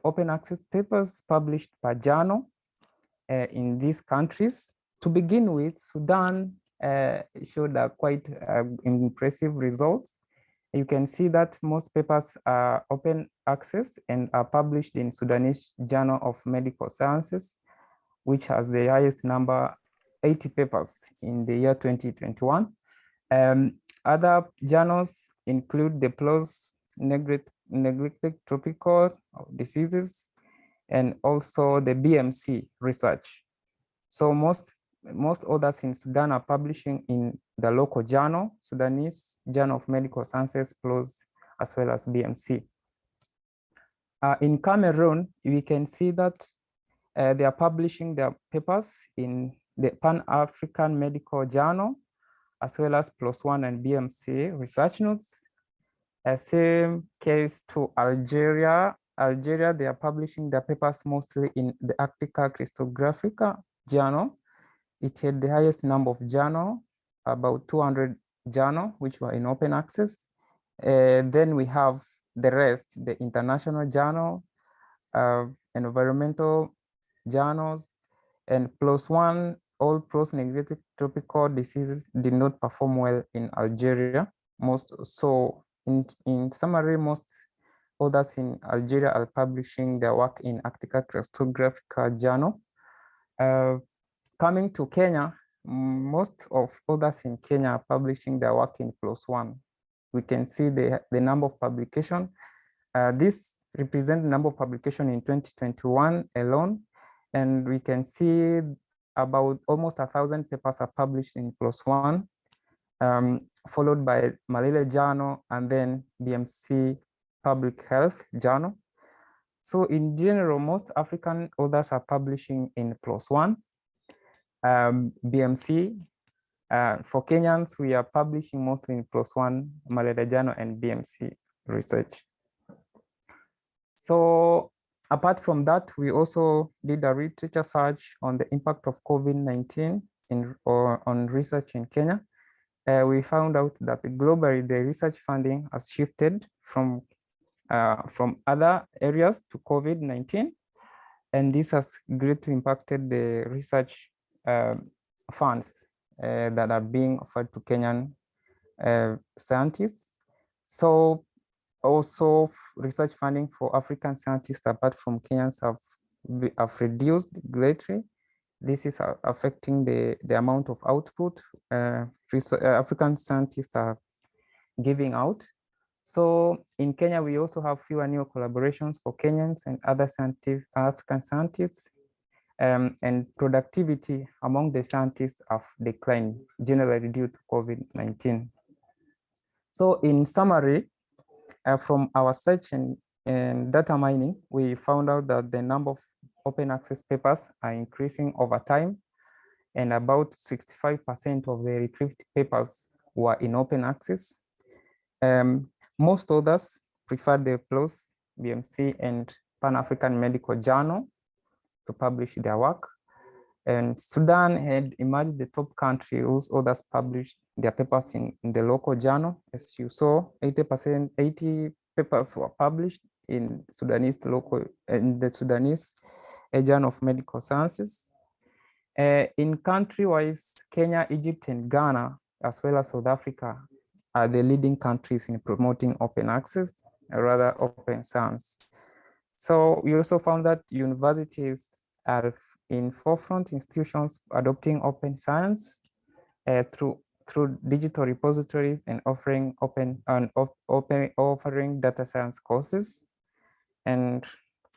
open access papers published per journal in these countries. To begin with, Sudan showed a quite impressive results. You can see that most papers are open access and are published in Sudanese Journal of Medical Sciences, which has the highest number, 80 papers in the year 2021. Other journals include the PLOS neglected tropical diseases and also the BMC research. So most others in Sudan are publishing in the local journal, Sudanese Journal of Medical Sciences, PLOS, as well as BMC. In Cameroon, we can see that they are publishing their papers in the Pan-African Medical Journal, as well as PLOS1 and BMC research notes. Same case to Algeria. Algeria, they are publishing their papers mostly in the Arctica Crystographica Journal. It had the highest number of journal, about 200 journal, which were in open access. Then we have the rest, the international journal, environmental journals, and PLOS1, all PLOS neglected tropical diseases did not perform well in Algeria. In summary, most others in Algeria are publishing their work in Arctica Crystographica Journal. Coming to Kenya, most of others in Kenya are publishing their work in PLOS1. We can see the number of publication. This represents the number of publication in 2021 alone. And we can see about almost 1,000 papers are published in PLOS1, followed by Malaria Journal and then BMC Public Health Journal. So in general, most African authors are publishing in PLOS1. BMC, for Kenyans, we are publishing mostly in PLOS1, Malaria Journal, and BMC research. So apart from that, we also did a literature search on the impact of COVID-19 on research in Kenya. we found out that globally the research funding has shifted from other areas to COVID-19, and this has greatly impacted the research funds that are being offered to Kenyan scientists. So also research funding for African scientists apart from Kenyans have reduced greatly. This is affecting the amount of output African scientists are giving out. So in Kenya, we also have fewer new collaborations for Kenyans and other African scientists, and productivity among the scientists have declined, generally due to COVID-19. So in summary, from our search and data mining, we found out that the number of open access papers are increasing over time, and about 65% of the retrieved papers were in open access. Most others prefer the PLOS, BMC, and Pan-African Medical Journal to publish their work. And Sudan had emerged the top country whose authors published their papers in the local journal. As you saw, 80 papers were published in the Sudanese Journal of Medical Sciences. In country-wise, Kenya, Egypt, and Ghana, as well as South Africa, are the leading countries in promoting open access, or rather open science. So we also found that universities are in forefront institutions adopting open science through digital repositories and offering offering data science courses. And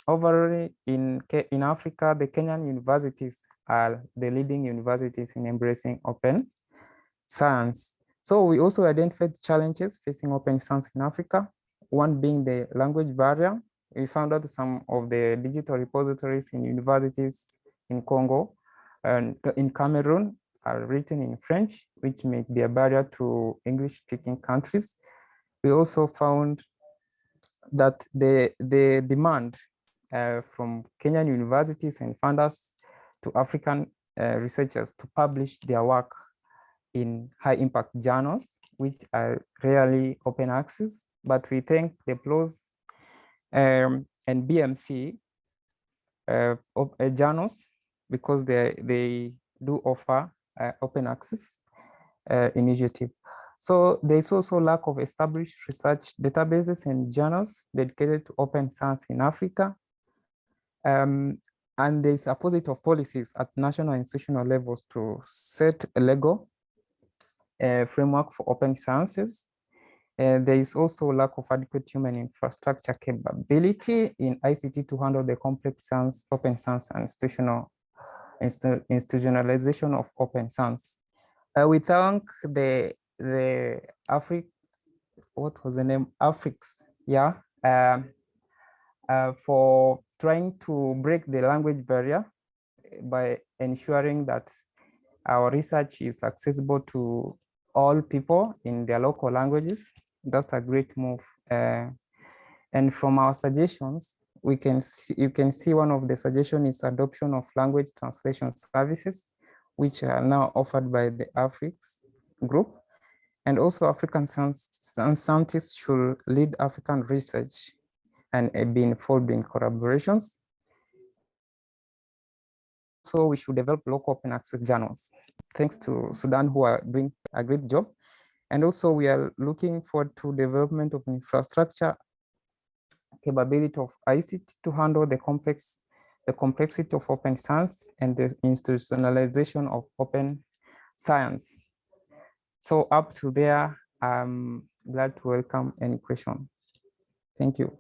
overall, in Africa, the Kenyan universities are the leading universities in embracing open science. So we also identified challenges facing open science in Africa, one being the language barrier. We found out some of the digital repositories in universities in Congo and in Cameroon are written in French, which may be a barrier to English-speaking countries. We also found that the demand from Kenyan universities and funders to African researchers to publish their work in high impact journals, which are rarely open access, but we think the PLOS and BMC journals, because they do offer open access initiative. So there's also lack of established research databases and journals dedicated to open science in Africa. And there's a opposite of policies at national and institutional levels to set a legal framework for open sciences. There is also lack of adequate human infrastructure capability in ICT to handle the complex science, open science, and institutionalization of open science. We thank the what was the name? Afrix, yeah, for trying to break the language barrier by ensuring that our research is accessible to all people in their local languages. That's a great move. And from our suggestions, you can see one of the suggestions is adoption of language translation services, which are now offered by the Afrix group. And also African scientists should lead African research and be involved in collaborations. So we should develop local open access journals. Thanks to Sudan, who are doing a great job. And also we are looking forward to development of infrastructure capability of ICT to handle the complexity of open science and the institutionalization of open science. So up to there, I'm glad to welcome any question. Thank you.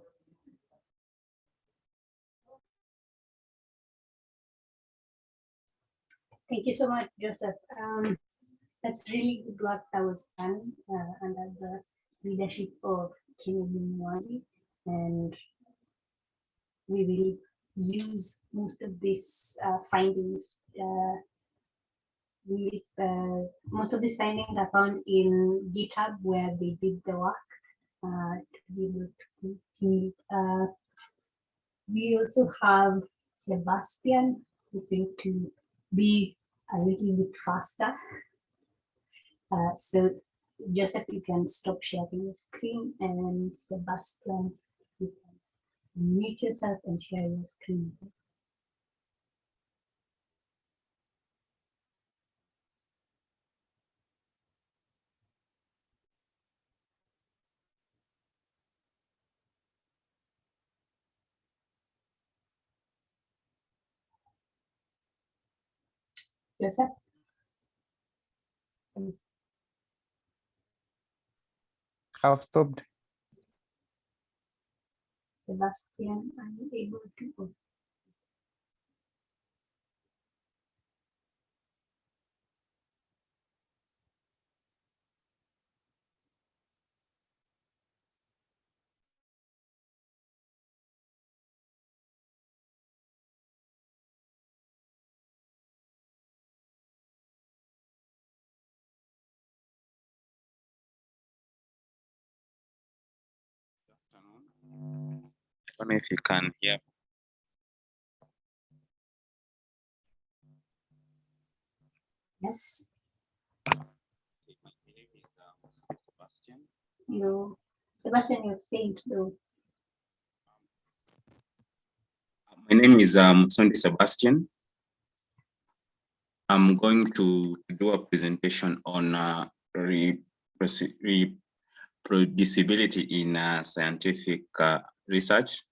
Thank you so much, Joseph. That's really good work that was done under the leadership of Sammy Wambua, and we will use most of these findings. Most of these findings are found in GitHub, where they did the work to be able to continue. We also have Sebastian, who's going to be a little bit faster. So Joseph, you can stop sharing your screen, and Sebastian, you can mute yourself and share your screen. Joseph? I've stopped. Sebastian, are you able to? I don't know if you can hear. Yes. My name is Sebastian. No, Sebastian, you're faint though. My name is Sebastian. I'm going to do a presentation on reproducibility in scientific research.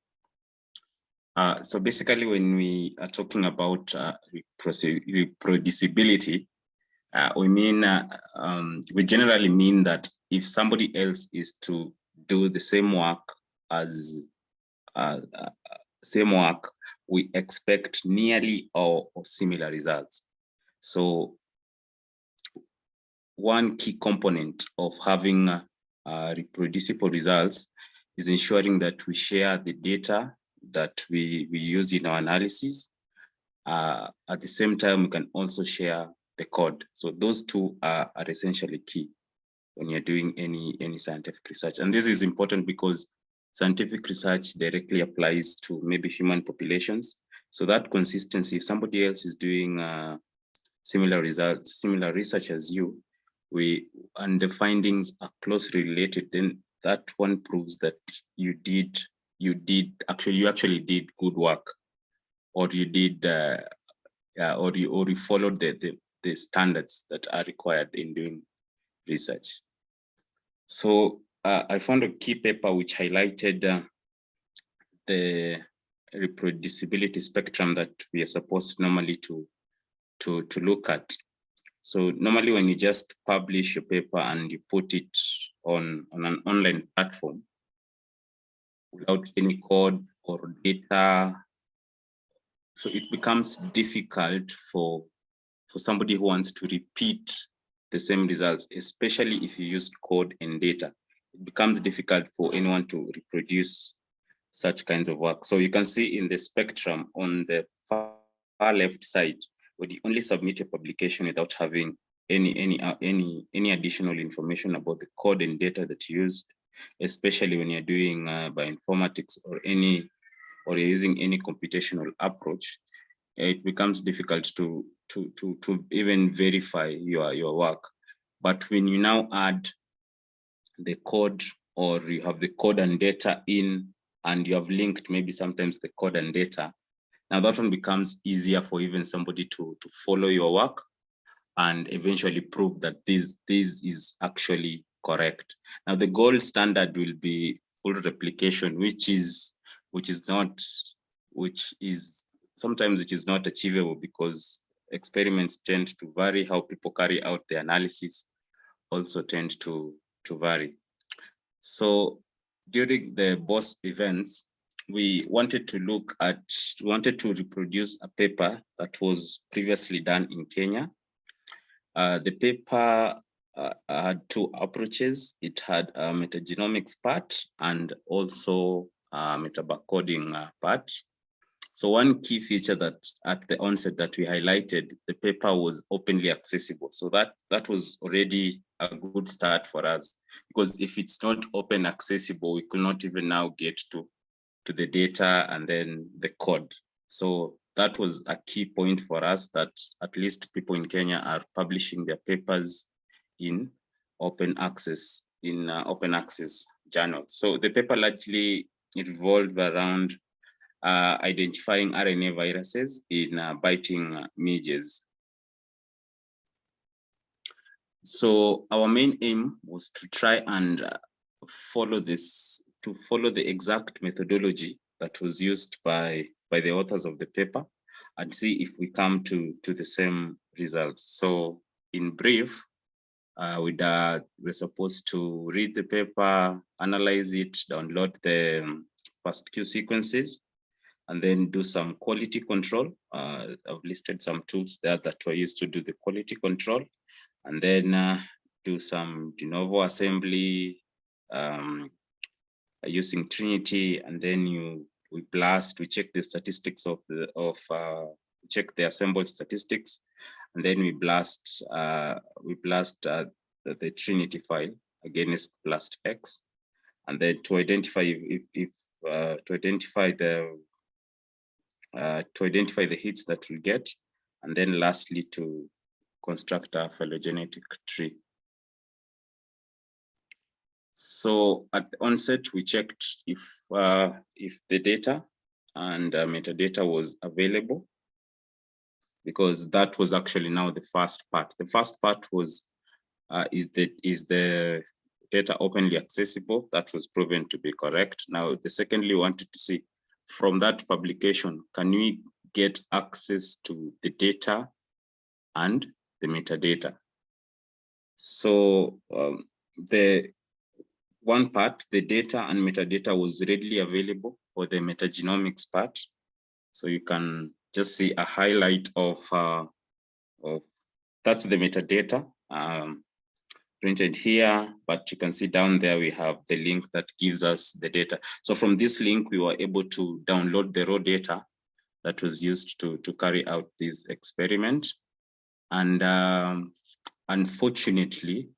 So basically, when we are talking about reproducibility, we generally mean that if somebody else is to do the same work as we expect nearly or similar results. So one key component of having reproducible results is ensuring that we share the data that we used in our analysis. At the same time, we can also share the code. So those two are essentially key when you're doing any scientific research. And this is important because scientific research directly applies to maybe human populations. So that consistency, if somebody else is doing similar results, similar research as you, and the findings are closely related, then that one proves that you actually did good work, or you did or you followed the standards that are required in doing research. So I found a key paper which highlighted the reproducibility spectrum that we are supposed normally to look at. So normally when you just publish your paper and you put it on an online platform without any code or data, so it becomes difficult for somebody who wants to repeat the same results, especially if you use code and data. It becomes difficult for anyone to reproduce such kinds of work. So you can see in the spectrum on the far left side, where you only submit a publication without having any additional information about the code and data that you used, especially when you're doing bioinformatics or you're using any computational approach. It becomes difficult to even verify your work. But when you now add the code, or you have the code and data in, and you have linked maybe sometimes the code and data, now that one becomes easier for even somebody to follow your work and eventually prove that this is actually correct. Now the gold standard will be full replication, which is sometimes it is not achievable because experiments tend to vary. How people carry out the analysis also tend to vary. So during the BOSS events, we wanted to reproduce a paper that was previously done in Kenya. The paper had two approaches. It had a metagenomics part and also a metabarcoding part. So one key feature that at the onset that we highlighted, the paper was openly accessible. So that was already a good start for us, because if it's not open accessible, we could not even now get to the data and then the code. So that was a key point for us, that at least people in Kenya are publishing their papers in open access journals. So the paper largely revolved around identifying RNA viruses in biting midges. So our main aim was to try and follow the exact methodology that was used by the authors of the paper and see if we come to the same results. So in brief, we're supposed to read the paper, analyze it, download the FASTQ sequences, and then do some quality control. I've listed some tools there that were used to do the quality control, and then do some de novo assembly using Trinity, and then we check the statistics of check the assembled statistics, and then we blast the Trinity file against blast X, and then to identify to identify the hits that we get, and then lastly to construct a phylogenetic tree. So at the onset, we checked if the data and metadata was available, because that was actually now the first part. The first part was is the data openly accessible? That was proven to be correct. Now, the secondly, we wanted to see from that publication, can we get access to the data and the metadata? So the one part, the data and metadata was readily available for the metagenomics part. So you can just see a highlight of that's the metadata printed here, but you can see down there we have the link that gives us the data. So from this link, we were able to download the raw data that was used to carry out this experiment. And unfortunately,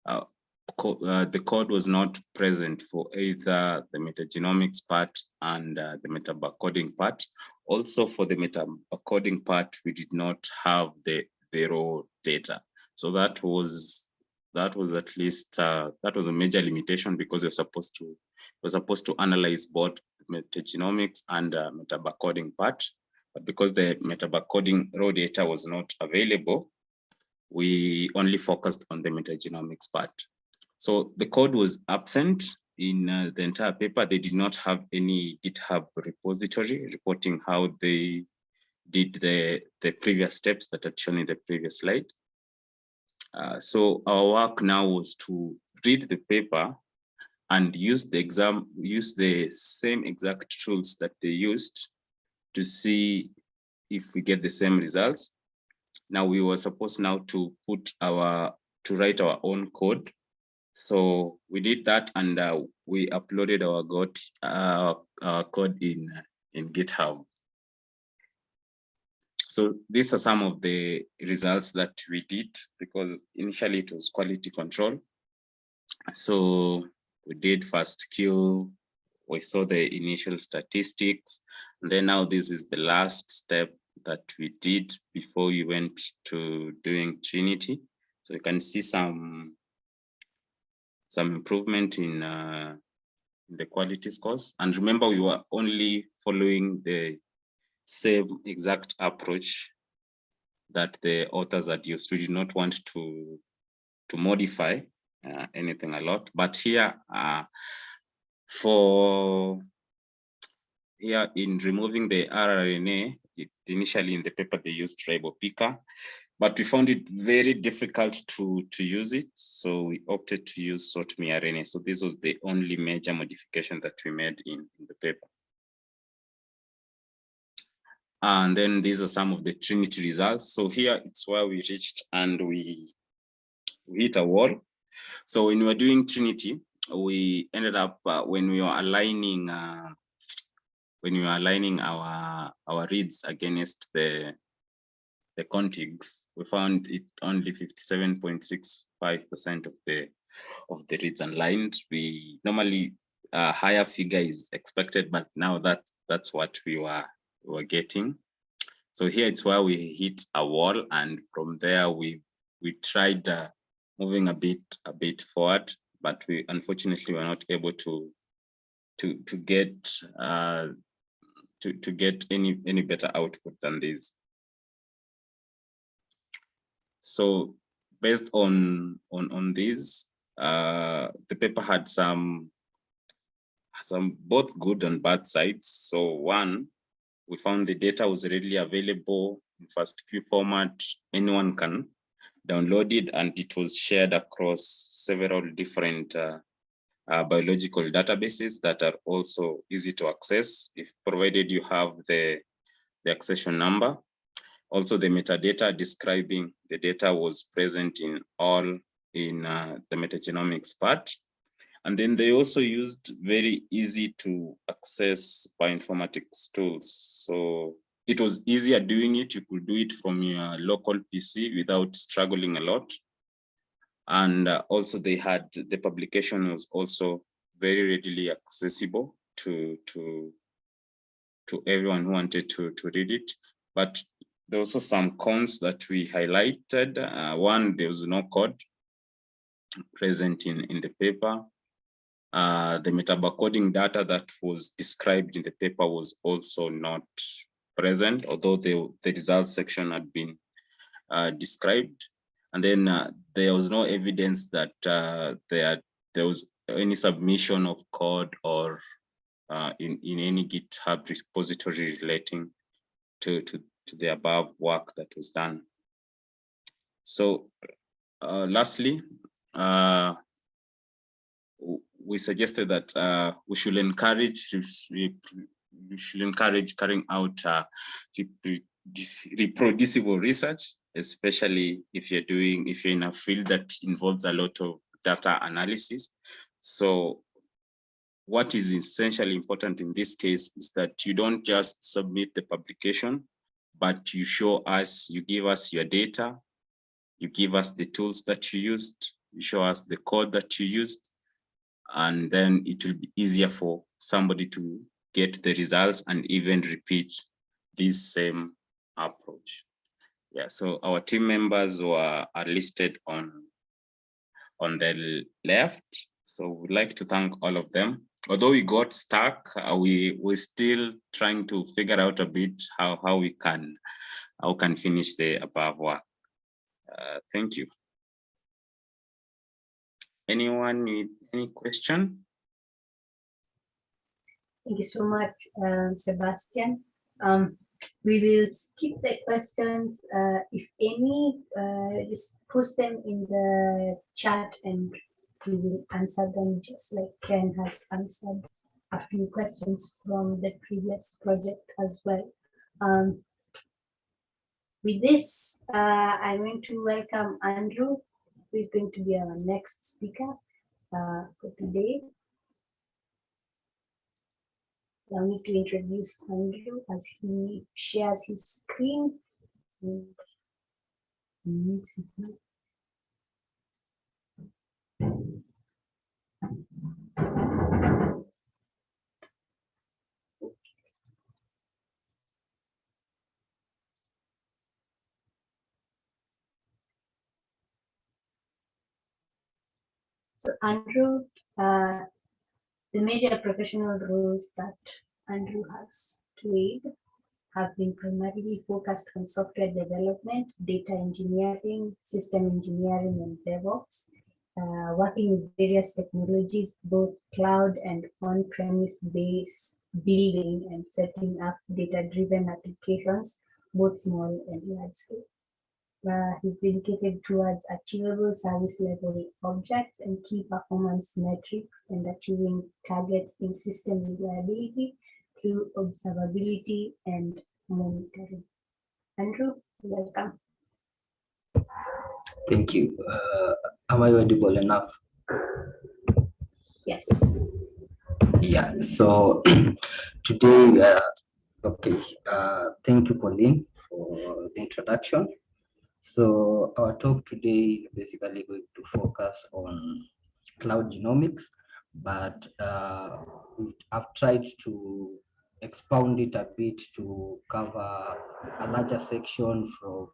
the code was not present for either the metagenomics part and the metabarcoding part. Also for the metabarcoding part, we did not have the raw data. So that was at least that was a major limitation, because we're supposed to analyze both metagenomics and metabarcoding part. But because the metabarcoding raw data was not available, we only focused on the metagenomics part. So the code was absent in the entire paper. They did not have any GitHub repository reporting how they did the previous steps that are shown in the previous slide. So our work now was to read the paper and use the same exact tools that they used to see if we get the same results. Now we were supposed now to write our own code. So we did that, and we uploaded our code in GitHub. So these are some of the results that we did, because initially it was quality control. So we did FASTQ, we saw the initial statistics, and then now this is the last step that we did before we went to doing Trinity. So you can see some improvement in the quality scores. And remember, we were only following the same exact approach that the authors had used. We did not want to modify anything a lot. But here, in removing the rRNA, initially in the paper they used ribopica, but we found it very difficult to use it, so we opted to use SORT-me RNA. So this was the only major modification that we made in the paper. And then these are some of the Trinity results. So here it's where we reached and we hit a wall. So when we were doing Trinity, we ended up when we were aligning our reads against the contigs, we found it only 57.65% of the reads aligned. We normally a higher figure is expected, but now that's what we were getting. So here it's where we hit a wall, and from there we tried moving a bit forward, but we unfortunately were not able to get to get any better output than this. So based on this, the paper had some both good and bad sides. So one, we found the data was readily available in FASTQ format. Anyone can download it, and it was shared across several different biological databases that are also easy to access, if provided you have the accession number. Also, the metadata describing the data was present in the metagenomics part. And then they also used very easy to access bioinformatics tools. So it was easier doing it. You could do it from your local PC without struggling a lot. And also they had, the publication was also very readily accessible to everyone who wanted to read it. But there were also some cons that we highlighted. One, there was no code present in the paper. The metabarcoding data that was described in the paper was also not present, although the results section had been described. And then there was no evidence that there was any submission of code or in any GitHub repository relating to the above work that was done. So lastly, we suggested that we should encourage carrying out reproducible research, especially if you're in a field that involves a lot of data analysis. So what is essentially important in this case is that you don't just submit the publication, but you give us your data, you give us the tools that you used, you show us the code that you used, and then it will be easier for somebody to get the results and even repeat this same approach. Yeah, so our team members are listed on the left. So we'd like to thank all of them. Although we got stuck, we're still trying to figure out a bit how we can finish the above work. Thank you. Anyone with any question? Thank you so much, Sebastian. We will skip the questions. If any, just post them in the chat and we will answer them, just like Ken has answered a few questions from the previous project as well. With this, I'm going to welcome Andrew, who is going to be our next speaker for today. Allow me to introduce Andrew as he shares his screen. So Andrew, the major professional roles that Andrew has played have been primarily focused on software development, data engineering, system engineering, and DevOps, working with various technologies, both cloud and on-premise based, building and setting up data-driven applications, both small and large scale. He's dedicated towards achievable service level objects and key performance metrics and achieving targets in system reliability through observability and monitoring. Andrew, welcome. Thank you. Am I audible enough? Yes. Yeah, so today, thank you, Pauline, for the introduction. So our talk today is basically going to focus on cloud genomics, but I've tried to expound it a bit to cover a larger section from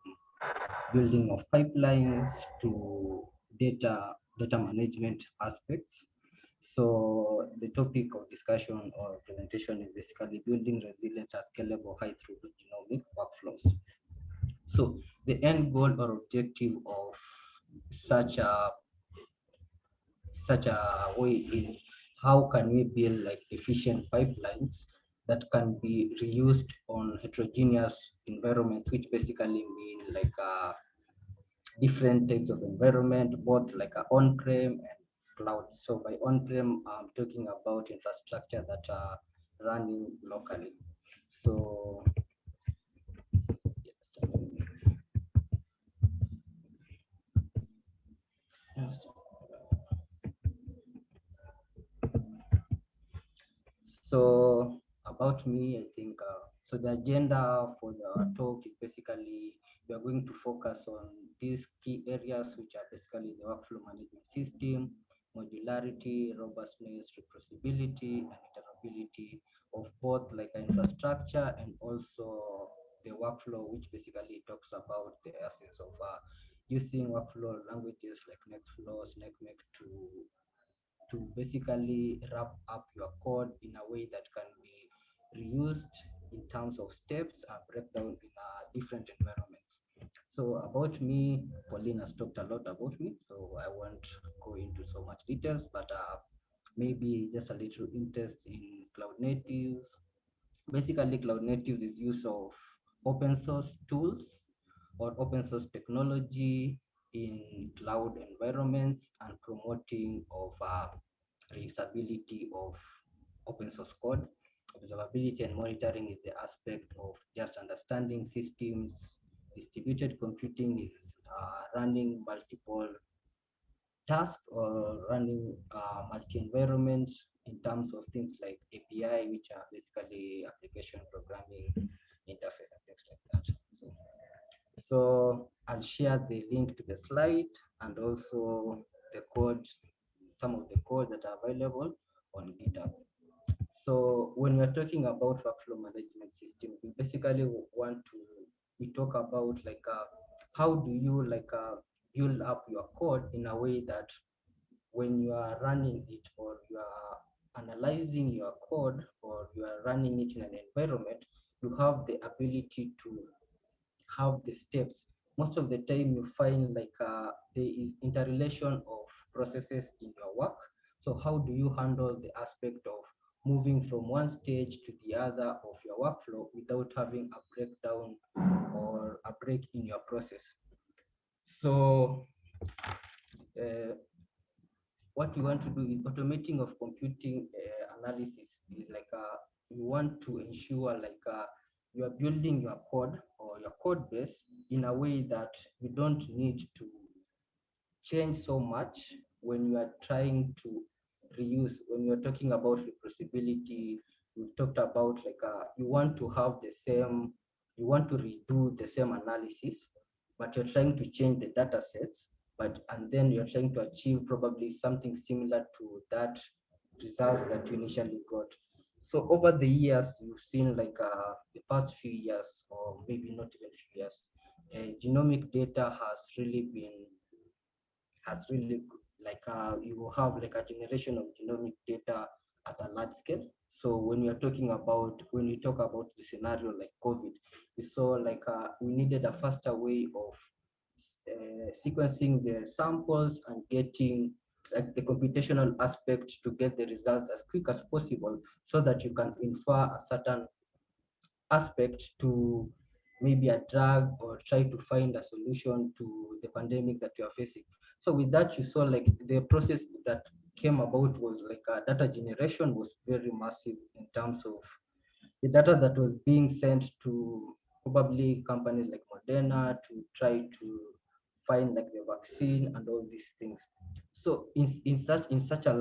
building of pipelines to data management aspects. So the topic of discussion or presentation is basically building resilient and scalable high throughput genomic workflows. So the end goal or objective of such a way is how can we build like efficient pipelines that can be reused on heterogeneous environments, which basically mean like different types of environment, both like on-prem and cloud. So by on-prem, I'm talking about infrastructure that are running locally. So so about me, I think, so the agenda for the talk is basically, we are going to focus on these key areas, which are basically the workflow management system, modularity, robustness, reproducibility, and interoperability of both like infrastructure and also the workflow, which basically talks about the essence of using workflow languages like Netflow, Genomic to basically wrap up your code in a way that can be reused in terms of steps and breakdown in different environments. So about me, Pauline has talked a lot about me, so I won't go into so much details, but maybe just a little interest in cloud natives. Basically, cloud natives is use of open source tools or open source technology in cloud environments and promoting of reusability of open source code. Observability and monitoring is the aspect of just understanding systems. Distributed computing is running multiple tasks or running multi-environments in terms of things like API, which are basically application programming interface and things like that. So I'll share the link to the slide and also the code, some of the code that are available on GitHub. So when we're talking about workflow management system, we basically we talk about like how do you like build up your code in a way that when you are running it or you are analyzing your code or you are running it in an environment, you have the ability to have the steps. Most of the time you find like there is interrelation of processes in your work. So how do you handle the aspect of moving from one stage to the other of your workflow without having a breakdown or a break in your process? So what you want to do is automating of computing analysis is like you want to ensure like you are building your code or your code base in a way that you don't need to change so much when you are trying to reuse. When you're talking about reproducibility, we've talked about like you want to have the same, you want to redo the same analysis, but you're trying to change the data sets, and then you're trying to achieve probably something similar to that results that you initially got. So over the years, you've seen like the past few years, or maybe not even few years, genomic data has really like you have like a generation of genomic data at a large scale. So when we talk about the scenario like COVID, we saw like we needed a faster way of sequencing the samples and getting like the computational aspect to get the results as quick as possible so that you can infer a certain aspect to maybe a drug or try to find a solution to the pandemic that you are facing. So with that, you saw like the process that came about was like data generation was very massive in terms of the data that was being sent to probably companies like Moderna to try to find like the vaccine and all these things. So in such a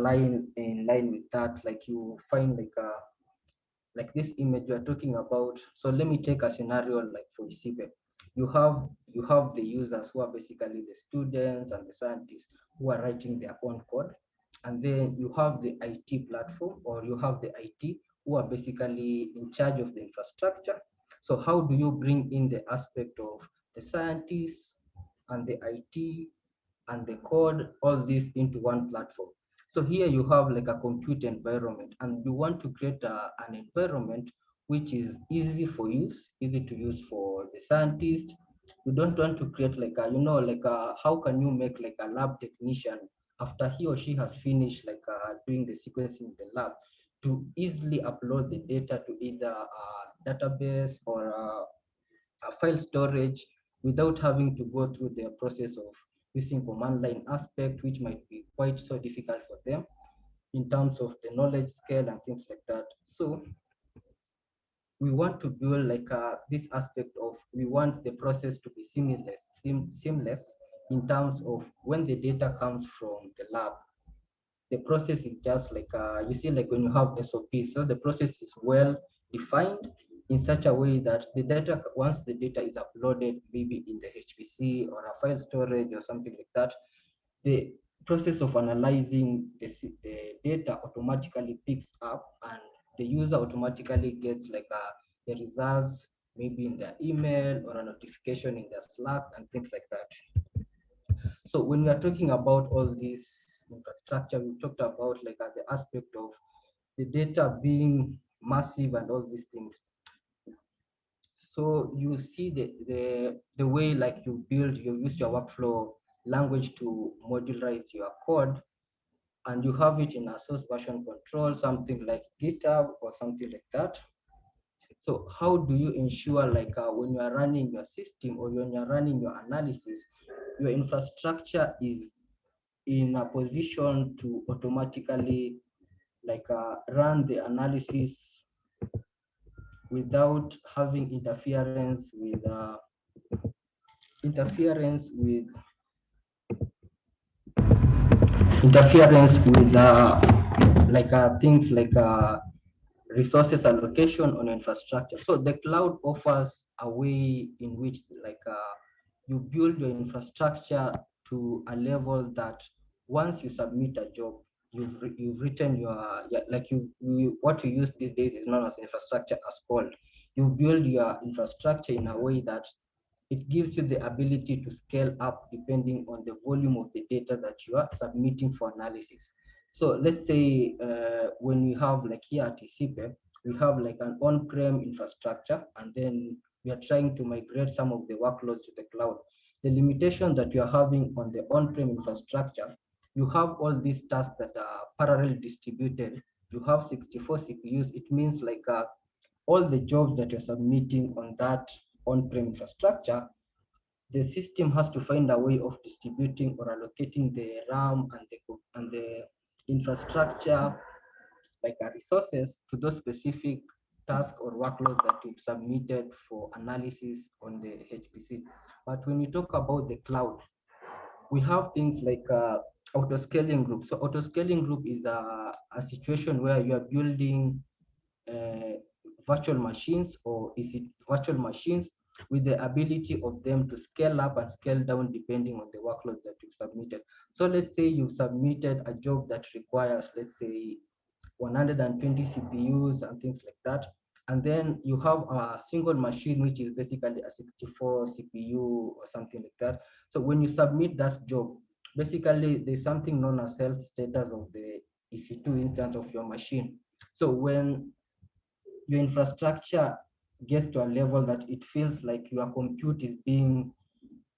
in line with that, like you find like this image you are talking about. So let me take a scenario like for ICIPE. You have the users who are basically the students and the scientists who are writing their own code. And then you have the IT platform, or you have the IT who are basically in charge of the infrastructure. So how do you bring in the aspect of the scientists and the IT and the code, all this into one platform. So here you have like a compute environment, and you want to create an environment which is easy for use, easy to use for the scientist. You don't want to create like a, how can you make like a lab technician after he or she has finished like doing the sequencing in the lab to easily upload the data to either a database or a file storage without having to go through the process of using command line aspect, which might be quite so difficult for them in terms of the knowledge scale and things like that. So we want to build like this aspect of, we want the process to be seamless in terms of when the data comes from the lab. The process is just like, you see, like when you have SOP, so the process is well defined in such a way that the data, once the data is uploaded, maybe in the HPC or a file storage or something like that, the process of analyzing the data automatically picks up, and the user automatically gets like the results, maybe in their email or a notification in their Slack and things like that. So when we are talking about all this infrastructure, we talked about like the aspect of the data being massive and all these things. So you see the way like you use your workflow language to modularize your code, and you have it in a source version control, something like GitHub or something like that. So how do you ensure like when you are running your system or when you're running your analysis, your infrastructure is in a position to automatically like run the analysis without having interference with like things like resources allocation on infrastructure. So the cloud offers a way in which like you build your infrastructure to a level that once you submit a job, you've written like what you use these days is known as infrastructure as code. You build your infrastructure in a way that it gives you the ability to scale up depending on the volume of the data that you are submitting for analysis. So let's say when we have like here at ICIPE, we have like an on-prem infrastructure, and then we are trying to migrate some of the workloads to the cloud. The limitation that you are having on the on-prem infrastructure, you have all these tasks that are parallel distributed. You have 64 CPUs. It means like all the jobs that you're submitting on that on-prem infrastructure, the system has to find a way of distributing or allocating the RAM and the infrastructure like resources to those specific tasks or workloads that you've submitted for analysis on the HPC. But when we talk about the cloud, we have things like auto-scaling group. So auto-scaling group is a situation where you are building virtual machines, or is it virtual machines with the ability of them to scale up and scale down depending on the workloads that you've submitted. So let's say you've submitted a job that requires, let's say, 120 CPUs and things like that. And then you have a single machine, which is basically a 64 CPU or something like that. So when you submit that job, basically there's something known as health status of the EC2 instance of your machine. So when your infrastructure gets to a level that it feels like your compute is being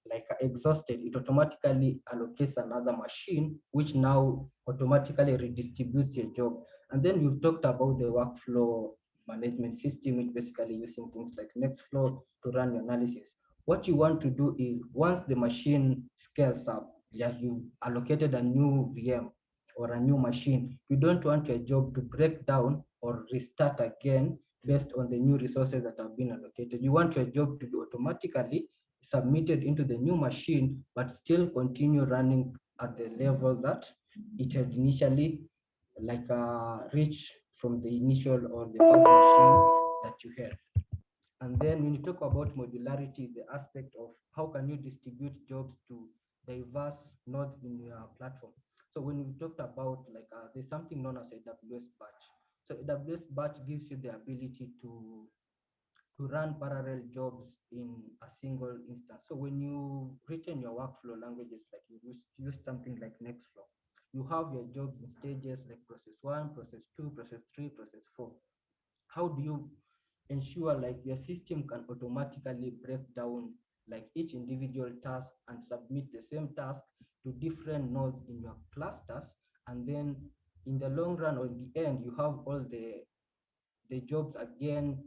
like exhausted, it automatically allocates another machine, which now automatically redistributes your job. And then we've talked about the workflow management system, which basically using things like Netflow to run your analysis. What you want to do is once the machine scales up, yeah, you allocated a new VM or a new machine, you don't want your job to break down or restart again based on the new resources that have been allocated. You want your job to be automatically submitted into the new machine, but still continue running at the level that it had initially like reached from the initial or the first machine that you had. And then when you talk about modularity, the aspect of how can you distribute jobs to diverse nodes in your platform. So when we talked about like there's something known as AWS batch. So AWS batch gives you the ability to to run parallel jobs in a single instance. So when you written your workflow languages, like you use something like Nextflow, you have your jobs in stages like process 1, process 2, process 3, process 4. How do you ensure like your system can automatically break down like each individual task and submit the same task to different nodes in your clusters, and then in the long run or in the end you have all the jobs again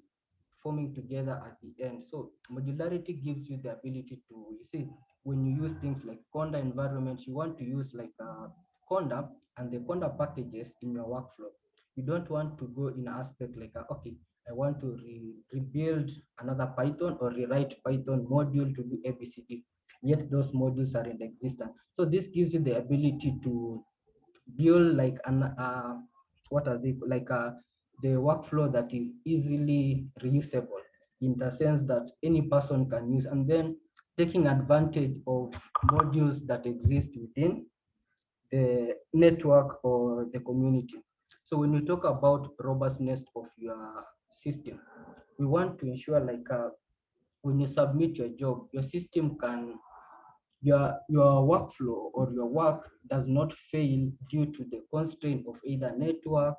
forming together at the end. So modularity gives you the ability to, you see, when you use things like Conda environments, you want to use like Conda and the Conda packages in your workflow. You don't want to go in aspect like, okay, I want to rebuild another Python or rewrite Python module to do ABCD, yet those modules are in existence. So this gives you the ability to build like an what are they like the workflow that is easily reusable, in the sense that any person can use, and then taking advantage of modules that exist within the network or the community. So when you talk about robustness of your system, we want to ensure like when you submit your job, your system can, your workflow or your work does not fail due to the constraint of either network,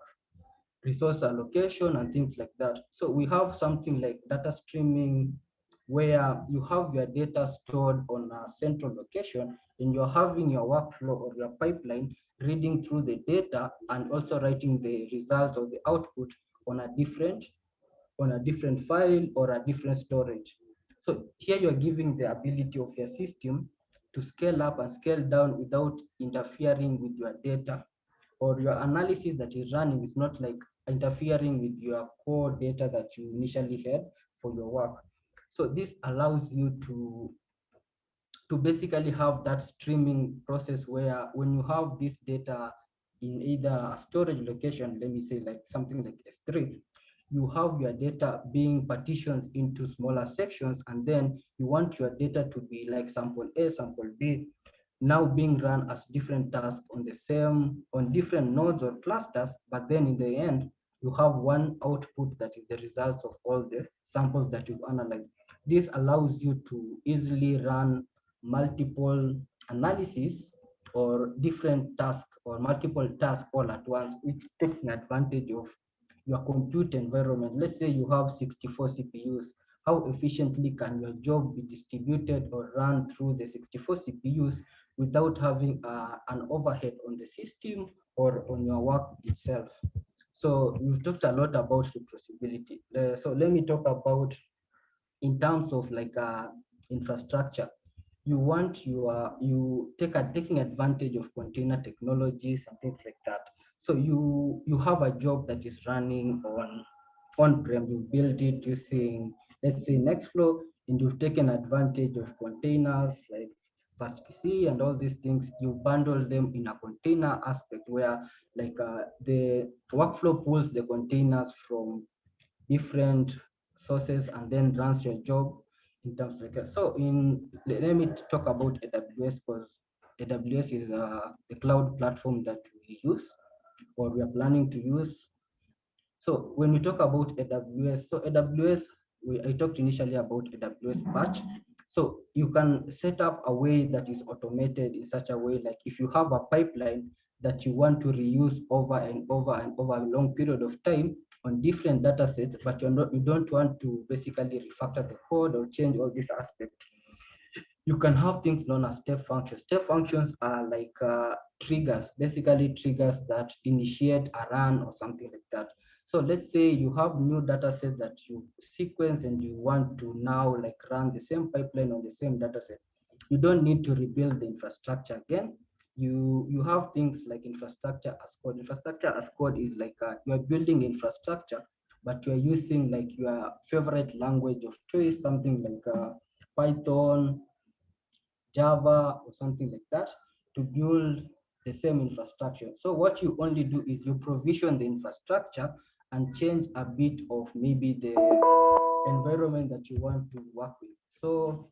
resource allocation, and things like that. So we have something like data streaming, where you have your data stored on a central location and you're having your workflow or your pipeline reading through the data and also writing the results or the output on a different file or a different storage. So here you're giving the ability of your system to scale up and scale down without interfering with your data, or your analysis that is running is not like interfering with your core data that you initially had for your work. So this allows you to basically have that streaming process where when you have this data in either a storage location, let me say like something like S3, you have your data being partitioned into smaller sections, and then you want your data to be like sample A, sample B, now being run as different tasks on different nodes or clusters, but then in the end, you have one output that is the results of all the samples that you've analyzed. This allows you to easily run multiple analysis or different tasks or multiple tasks all at once, which taking advantage of your compute environment. Let's say you have 64 CPUs. How efficiently can your job be distributed or run through the 64 CPUs without having an overhead on the system or on your work itself? So we've talked a lot about reproducibility. So let me talk about in terms of like infrastructure. You want taking advantage of container technologies and things like that. So you have a job that is running on-prem, you build it using, let's say, Nextflow, and you've taken advantage of containers like FastPC and all these things. You bundle them in a container aspect where like the workflow pulls the containers from different sources and then runs your job in terms of like, so let me talk about AWS, because AWS is the cloud platform that we use or we are planning to use. So when we talk about AWS, so AWS, I talked initially about AWS batch. So you can set up a way that is automated in such a way, like if you have a pipeline that you want to reuse over and over and over a long period of time on different data sets, but you don't want to basically refactor the code or change all these aspects, you can have things known as step functions. Step functions are like triggers, basically triggers that initiate a run or something like that. So let's say you have new data set that you sequence and you want to now like run the same pipeline on the same data set. You don't need to rebuild the infrastructure again. You have things like infrastructure as code. Infrastructure as code is like you're building infrastructure, but you're using like your favorite language of choice, something like Python, Java, or something like that, to build the same infrastructure. So what you only do is you provision the infrastructure and change a bit of maybe the environment that you want to work with. So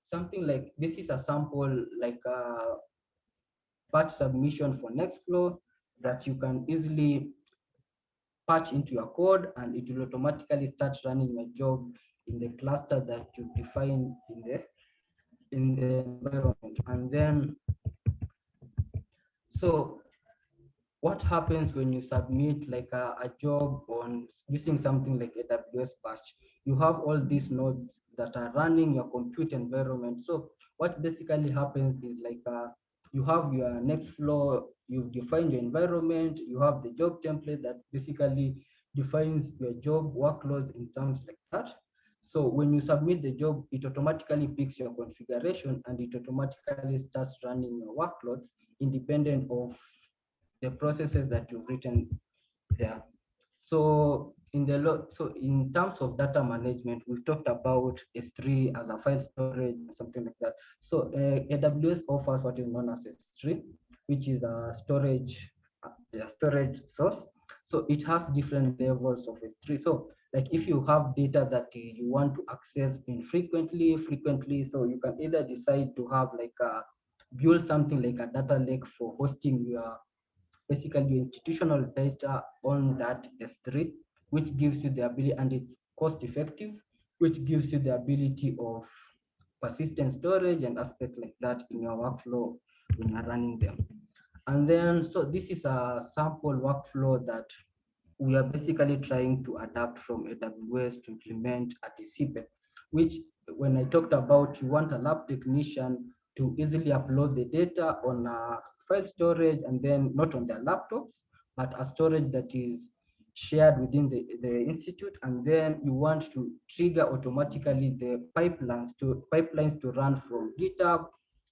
something like this is a sample like a patch submission for Nextflow that you can easily patch into your code, and it will automatically start running your job in the cluster that you define in the environment. And then, so what happens when you submit like a job on using something like AWS Batch? You have all these nodes that are running your compute environment. So what basically happens is like you have your Nextflow, you've defined your environment, you have the job template that basically defines your job workloads in terms like that. So when you submit the job, it automatically picks your configuration and it automatically starts running your workloads independent of the processes that you've written there. So in terms of data management, we've talked about S3 as a file storage and something like that. So AWS offers what is known as S3, which is a storage source. So it has different levels of S3. So like if you have data that you want to access infrequently, frequently, so you can either decide to have like build something like a data lake for hosting your basically your institutional data on that S3, which gives you the ability, and it's cost effective, which gives you the ability of persistent storage and aspects like that in your workflow when you're running them. And then, so this is a sample workflow that we are basically trying to adapt from AWS to implement at TCP, which when I talked about, you want a lab technician to easily upload the data on a file storage and then not on their laptops, but a storage that is shared within the institute. And then you want to trigger automatically the pipelines to run from GitHub.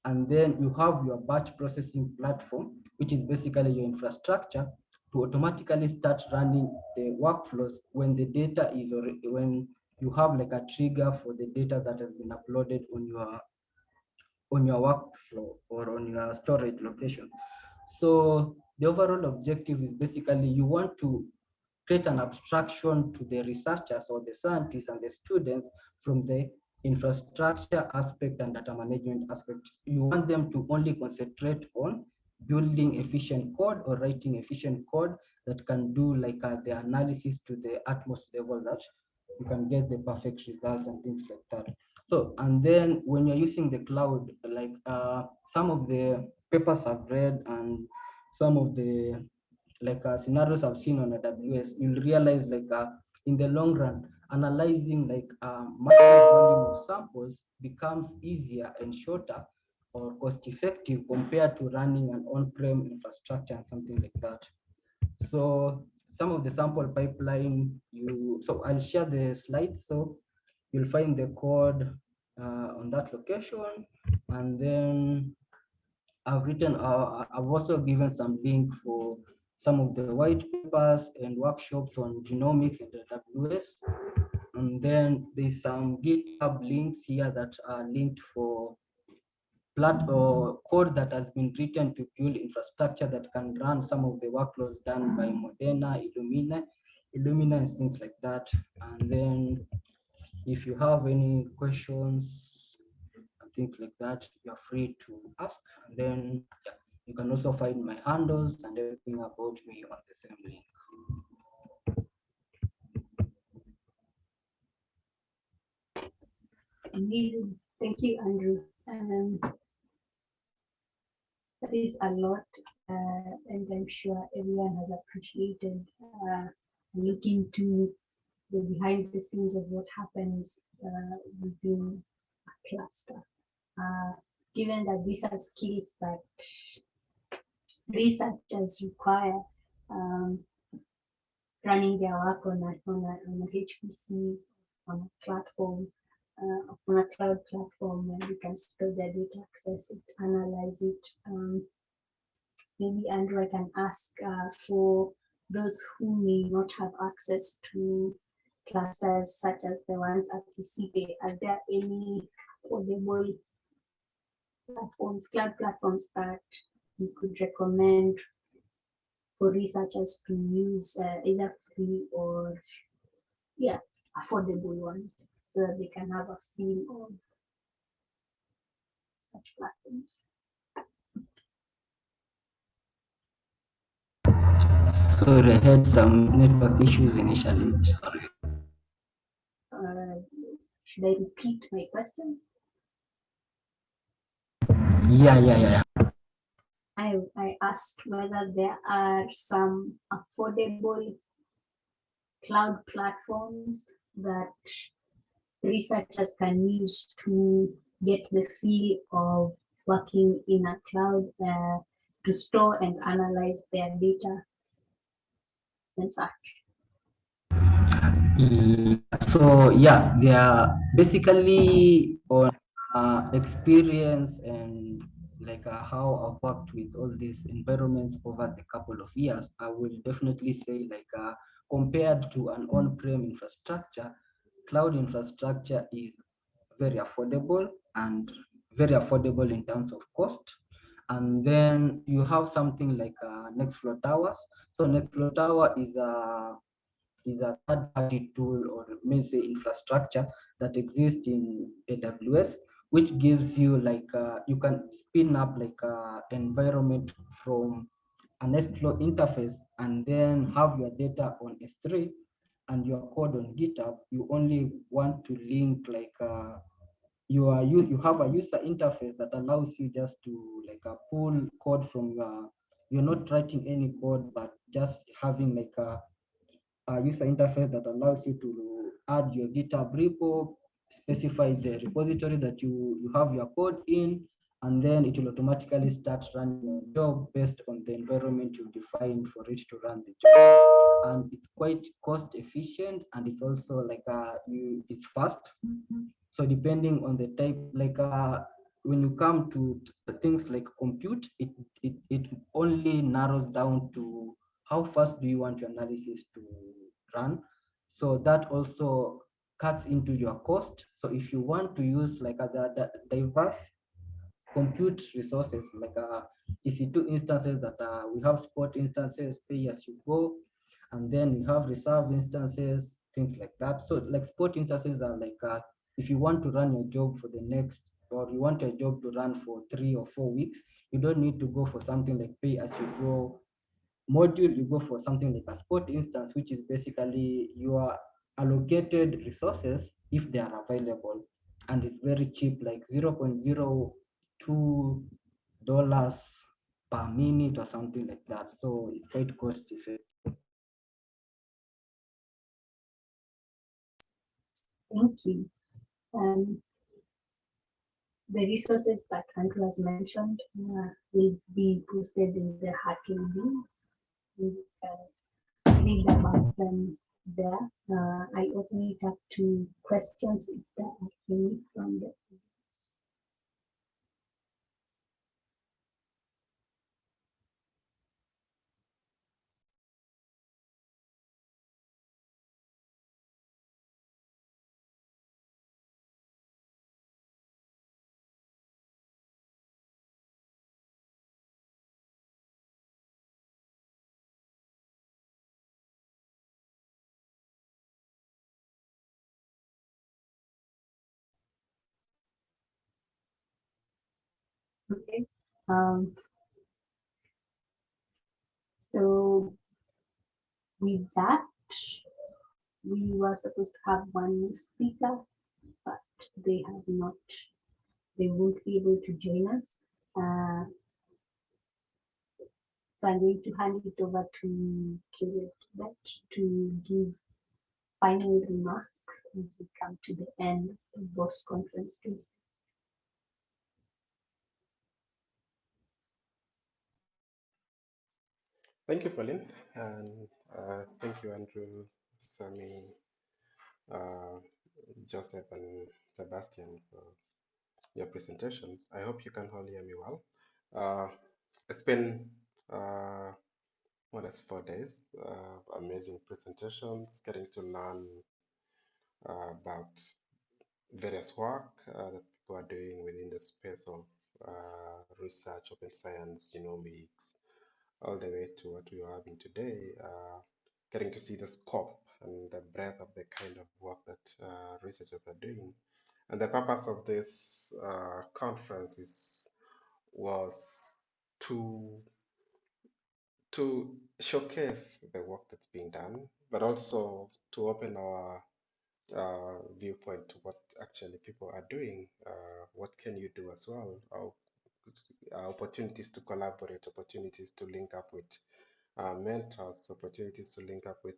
And then you have your batch processing platform, which is basically your infrastructure to automatically start running the workflows when the data is already, when you have like a trigger for the data that has been uploaded on your workflow or on your storage locations. So the overall objective is basically you want to create an abstraction to the researchers or the scientists and the students from the infrastructure aspect and data management aspect. You want them to only concentrate on building efficient code or writing efficient code that can do like the analysis to the utmost level that you can get the perfect results and things like that. So, and then when you're using the cloud, like some of the papers I've read and some of the like scenarios I've seen on AWS, you'll realize like in the long run, analyzing like massive volume of samples becomes easier and shorter or cost effective compared to running an on-prem infrastructure and something like that. So some of the sample pipeline, so I'll share the slides. So you'll find the code on that location. And then I've also given some link for some of the white papers and workshops on genomics and AWS. And then there's some GitHub links here that are linked for code that has been written to build infrastructure that can run some of the workloads done by Modena, Illumina and things like that. And then if you have any questions and things like that, you're free to ask. And then yeah, you can also find my handles and everything about me on the same link. Amazing. Thank you, Andrew. That is a lot, and I'm sure everyone has appreciated looking to the behind the scenes of what happens within a cluster. Given that these are skills that researchers require, running their work on a HPC, on a platform, on a cloud platform where you can store their data, access it, analyze it. Maybe Andrew, I can ask for those who may not have access to clusters such as the ones at TCP, are there any affordable platforms, cloud platforms that you could recommend for researchers to use, either free or affordable ones, so that they can have a feel of such platforms? Sorry, I had some network issues initially. Sorry. Should I repeat my question? Yeah. I asked whether there are some affordable cloud platforms that researchers can use to get the feel of working in a cloud to store and analyze their data and such. So yeah, they are basically on experience and like how I've worked with all these environments over the couple of years. I will definitely say like compared to an on-prem infrastructure, cloud infrastructure is very affordable and very affordable in terms of cost. And then you have something like Netflow Towers. So Netflow Tower is a third-party tool or may say infrastructure that exists in AWS, which gives you like you can spin up like a environment from an Netflow interface and then have your data on S3 and your code on GitHub. You only want to link like you have a user interface that allows you just to like pull code from you're not writing any code but just having like a user interface that allows you to add your GitHub repo, specify the repository that you have your code in, and then it will automatically start running your job based on the environment you defined for it to run the job. And it's quite cost efficient, and it's also like it's fast. So depending on the type, like when you come to things like compute, it only narrows down to how fast do you want your analysis to run. So that also cuts into your cost. So if you want to use like other diverse compute resources like EC2 instances that we have spot instances, pay as you go, and then we have reserved instances, things like that. So like spot instances are like if you want to run your job for the next, or you want your job to run for 3 or 4 weeks, you don't need to go for something like pay as you go module. You go for something like a spot instance, which is basically your allocated resources if they are available, and it's very cheap, like $0.02 per minute or something like that. So it's quite cost effective. Thank you. The resources that Andrew has mentioned will be posted in the hacking link. You can read about them there. I open it up to questions if there are any from the okay. So with that, we were supposed to have one more speaker, but they have not. They won't be able to join us. So I'm going to hand it over to Kate to give final remarks as we come to the end of BOSS conference. Please. Thank you, Pauline, and thank you, Andrew, Sammy, Joseph, and Sebastian for your presentations. I hope you can all hear me well. It's been more or less 4 days, amazing presentations, getting to learn about various work that people are doing within the space of research, open science, genomics, all the way to what we are having today, getting to see the scope and the breadth of the kind of work that researchers are doing. And the purpose of this conference was to showcase the work that's being done, but also to open our viewpoint to what actually people are doing. What can you do as well? Opportunities to collaborate, opportunities to link up with mentors, opportunities to link up with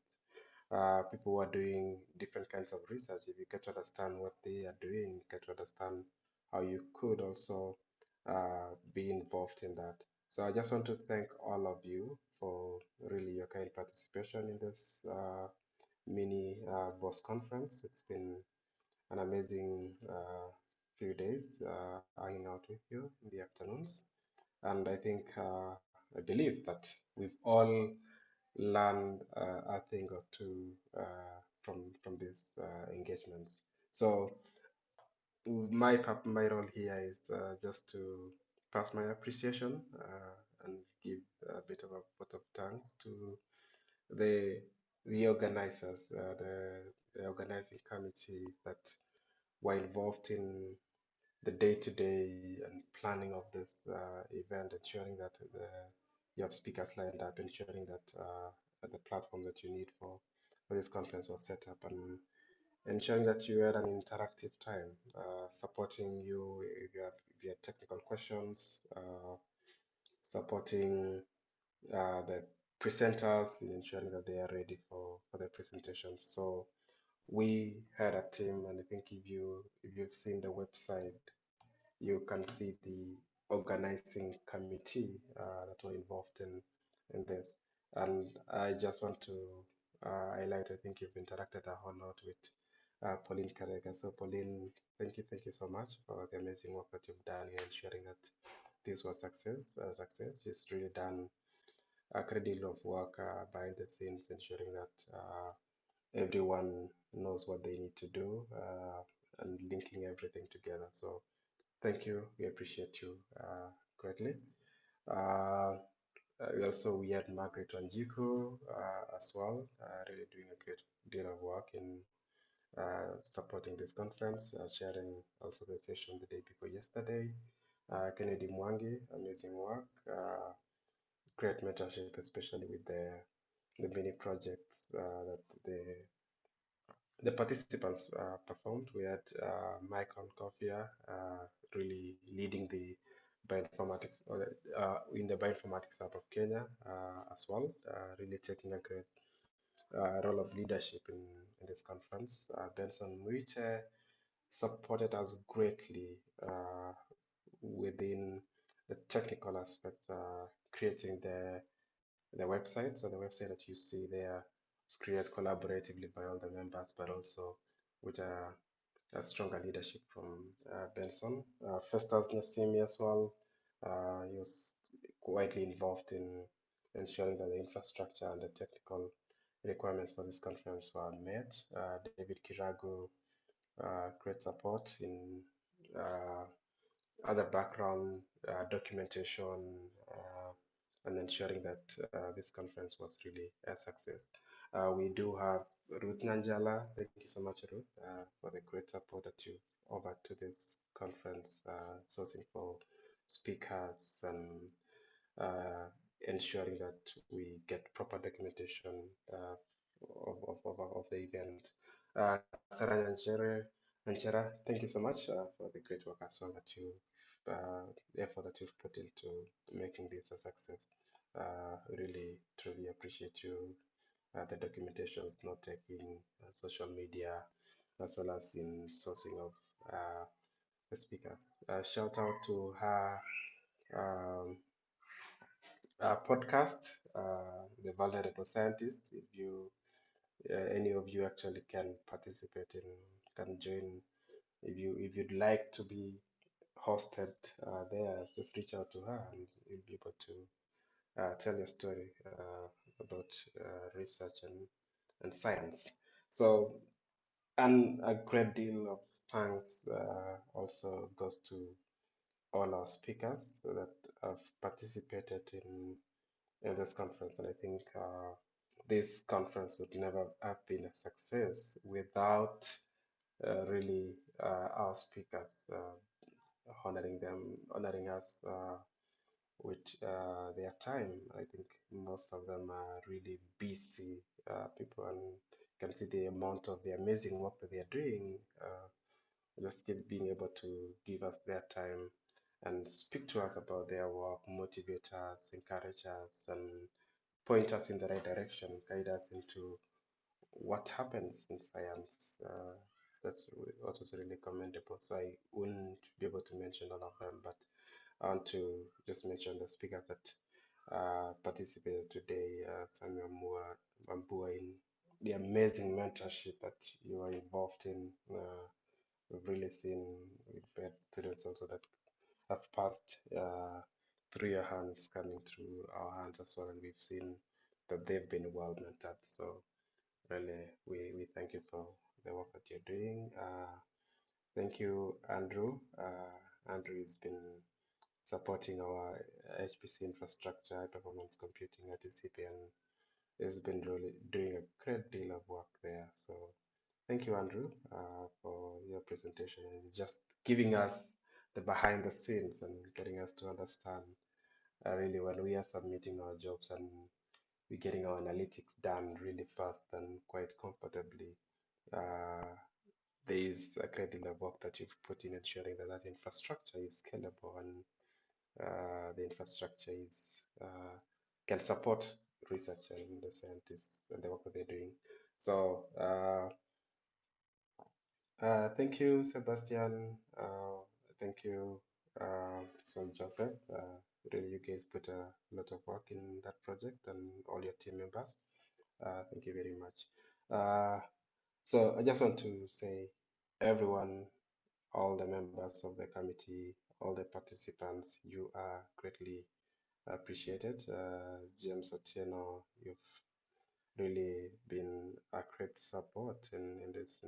people who are doing different kinds of research. If you get to understand what they are doing, you get to understand how you could also be involved in that. So I just want to thank all of you for really your kind participation in this mini boss conference. It's been an amazing few days hanging out with you in the afternoons. And I think, I believe that we've all learned a thing or two from these engagements. So my role here is just to pass my appreciation and give a bit of a vote of thanks to the the organizers, the organizing committee that were involved in the day-to-day and planning of this event, ensuring that you have speakers lined up, ensuring that the platform that you need for this conference was set up, and ensuring that you had an interactive time, supporting you if you had technical questions, supporting the presenters in ensuring that they are ready for their presentations. So we had a team, and I think if you've seen the website, you can see the organizing committee that were involved in this. And I just want to highlight, I think you've interacted a whole lot with Pauline Karega. So Pauline, thank you so much for the amazing work that you've done in ensuring that this was success. She's really done a great deal of work behind the scenes, ensuring that everyone knows what they need to do and linking everything together. So thank you. We appreciate you greatly. We had Margaret Wanjiku as well, really doing a great deal of work in supporting this conference, sharing also the session the day before yesterday. Kennedy Mwangi, amazing work, great mentorship, especially with the mini projects that the participants performed. We had Michael Kofia really leading the bioinformatics in the bioinformatics hub of Kenya as well, really taking a great role of leadership in this conference. Benson Muiche supported us greatly within the technical aspects, creating the website. So the website that you see there was created collaboratively by all the members, but also with a stronger leadership from Benson. Festus Nassimi as well. He was widely involved in ensuring that the infrastructure and the technical requirements for this conference were met. David Kiragu, great support in other background documentation and ensuring that this conference was really a success. We do have Ruth Nanjala. Thank you so much, Ruth, for the great support that you've offered to this conference, sourcing for speakers and ensuring that we get proper documentation of the event. Sarah Nanchera, thank you so much for the great work as well that you the effort that you've put into making this a success. Really, truly appreciate you. The documentation is not taking social media as well as in sourcing of the speakers. Shout out to her um, podcast, The Vulnerable Scientist. If you, any of you actually can participate in, can join. If you'd like to be hosted there, just reach out to her and you'll be able to tell your story about research and science. So, and a great deal of thanks also goes to all our speakers that have participated in this conference. And I think this conference would never have been a success without really our speakers honoring us with their time. I think most of them are really busy people, and can see the amount of the amazing work that they are doing. Just being able to give us their time and speak to us about their work, motivate us, encourage us, and point us in the right direction, guide us into what happens in science. That's also really commendable. So I wouldn't be able to mention all of them, but I want to just mention the speakers that participated today. Sammy Wambua, in the amazing mentorship that you are involved in. We've really seen, we've had students also that have passed through your hands, coming through our hands as well, and we've seen that they've been well mentored. So really, we thank you for the work that you're doing. Thank you, Andrew. Andrew has been supporting our HPC infrastructure, high performance computing at ECP, and has been really doing a great deal of work there. So thank you, Andrew, for your presentation and just giving us the behind the scenes and getting us to understand really when we are submitting our jobs and we're getting our analytics done really fast and quite comfortably. There is a great deal of work that you've put in ensuring that that infrastructure is scalable and the infrastructure is can support research and the scientists and the work that they're doing. So thank you, Sebastian. Thank you, Son Joseph. Really, you guys put a lot of work in that project and all your team members. Thank you very much. So I just want to say, everyone, all the members of the committee, all the participants, you are greatly appreciated. James Otieno, you've really been a great support in this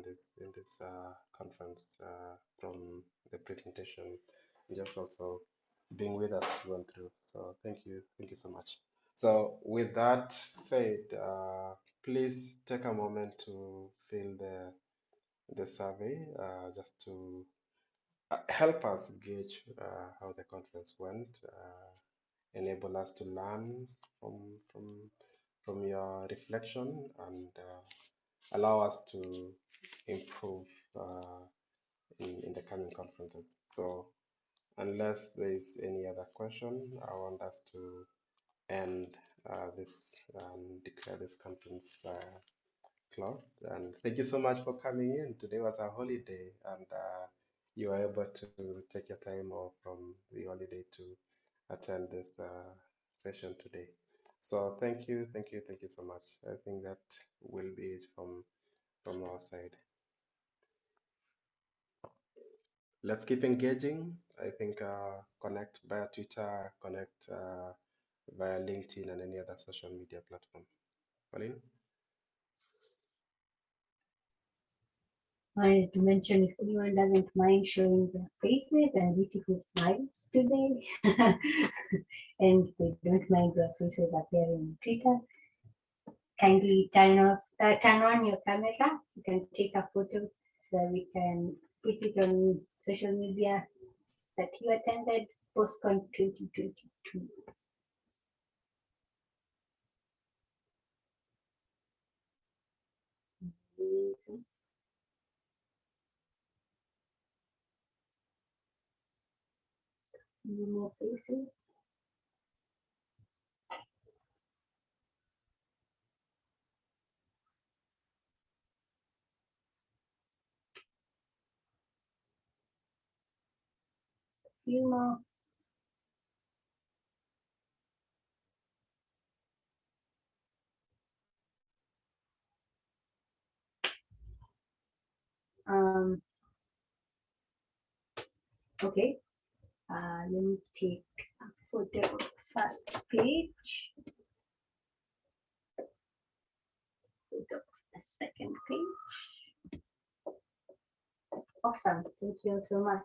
conference, from the presentation, just also being with us going through. So thank you so much. So with that said, please take a moment to fill the survey, just to help us gauge how the conference went, enable us to learn from your reflection, and allow us to improve in the coming conferences. So unless there is any other question, I want us to end this and declare this conference closed. And thank you so much for coming in. Today was a holiday, and you were able to take your time off from the holiday to attend this session today. So thank you so much. I think that will be it from our side. Let's keep engaging. I think connect via Twitter, connect via LinkedIn and any other social media platform. Pauline? I wanted to mention, if anyone doesn't mind showing their faces and beautiful smiles today, and they don't mind their faces appearing on Twitter, kindly turn on your camera. You can take a photo so that we can put it on social media that you attended PostCon 2022. Amazing. Few more faces. Few more. Okay. Let me take a photo of the first page. Photo of the second page. Awesome. Thank you so much.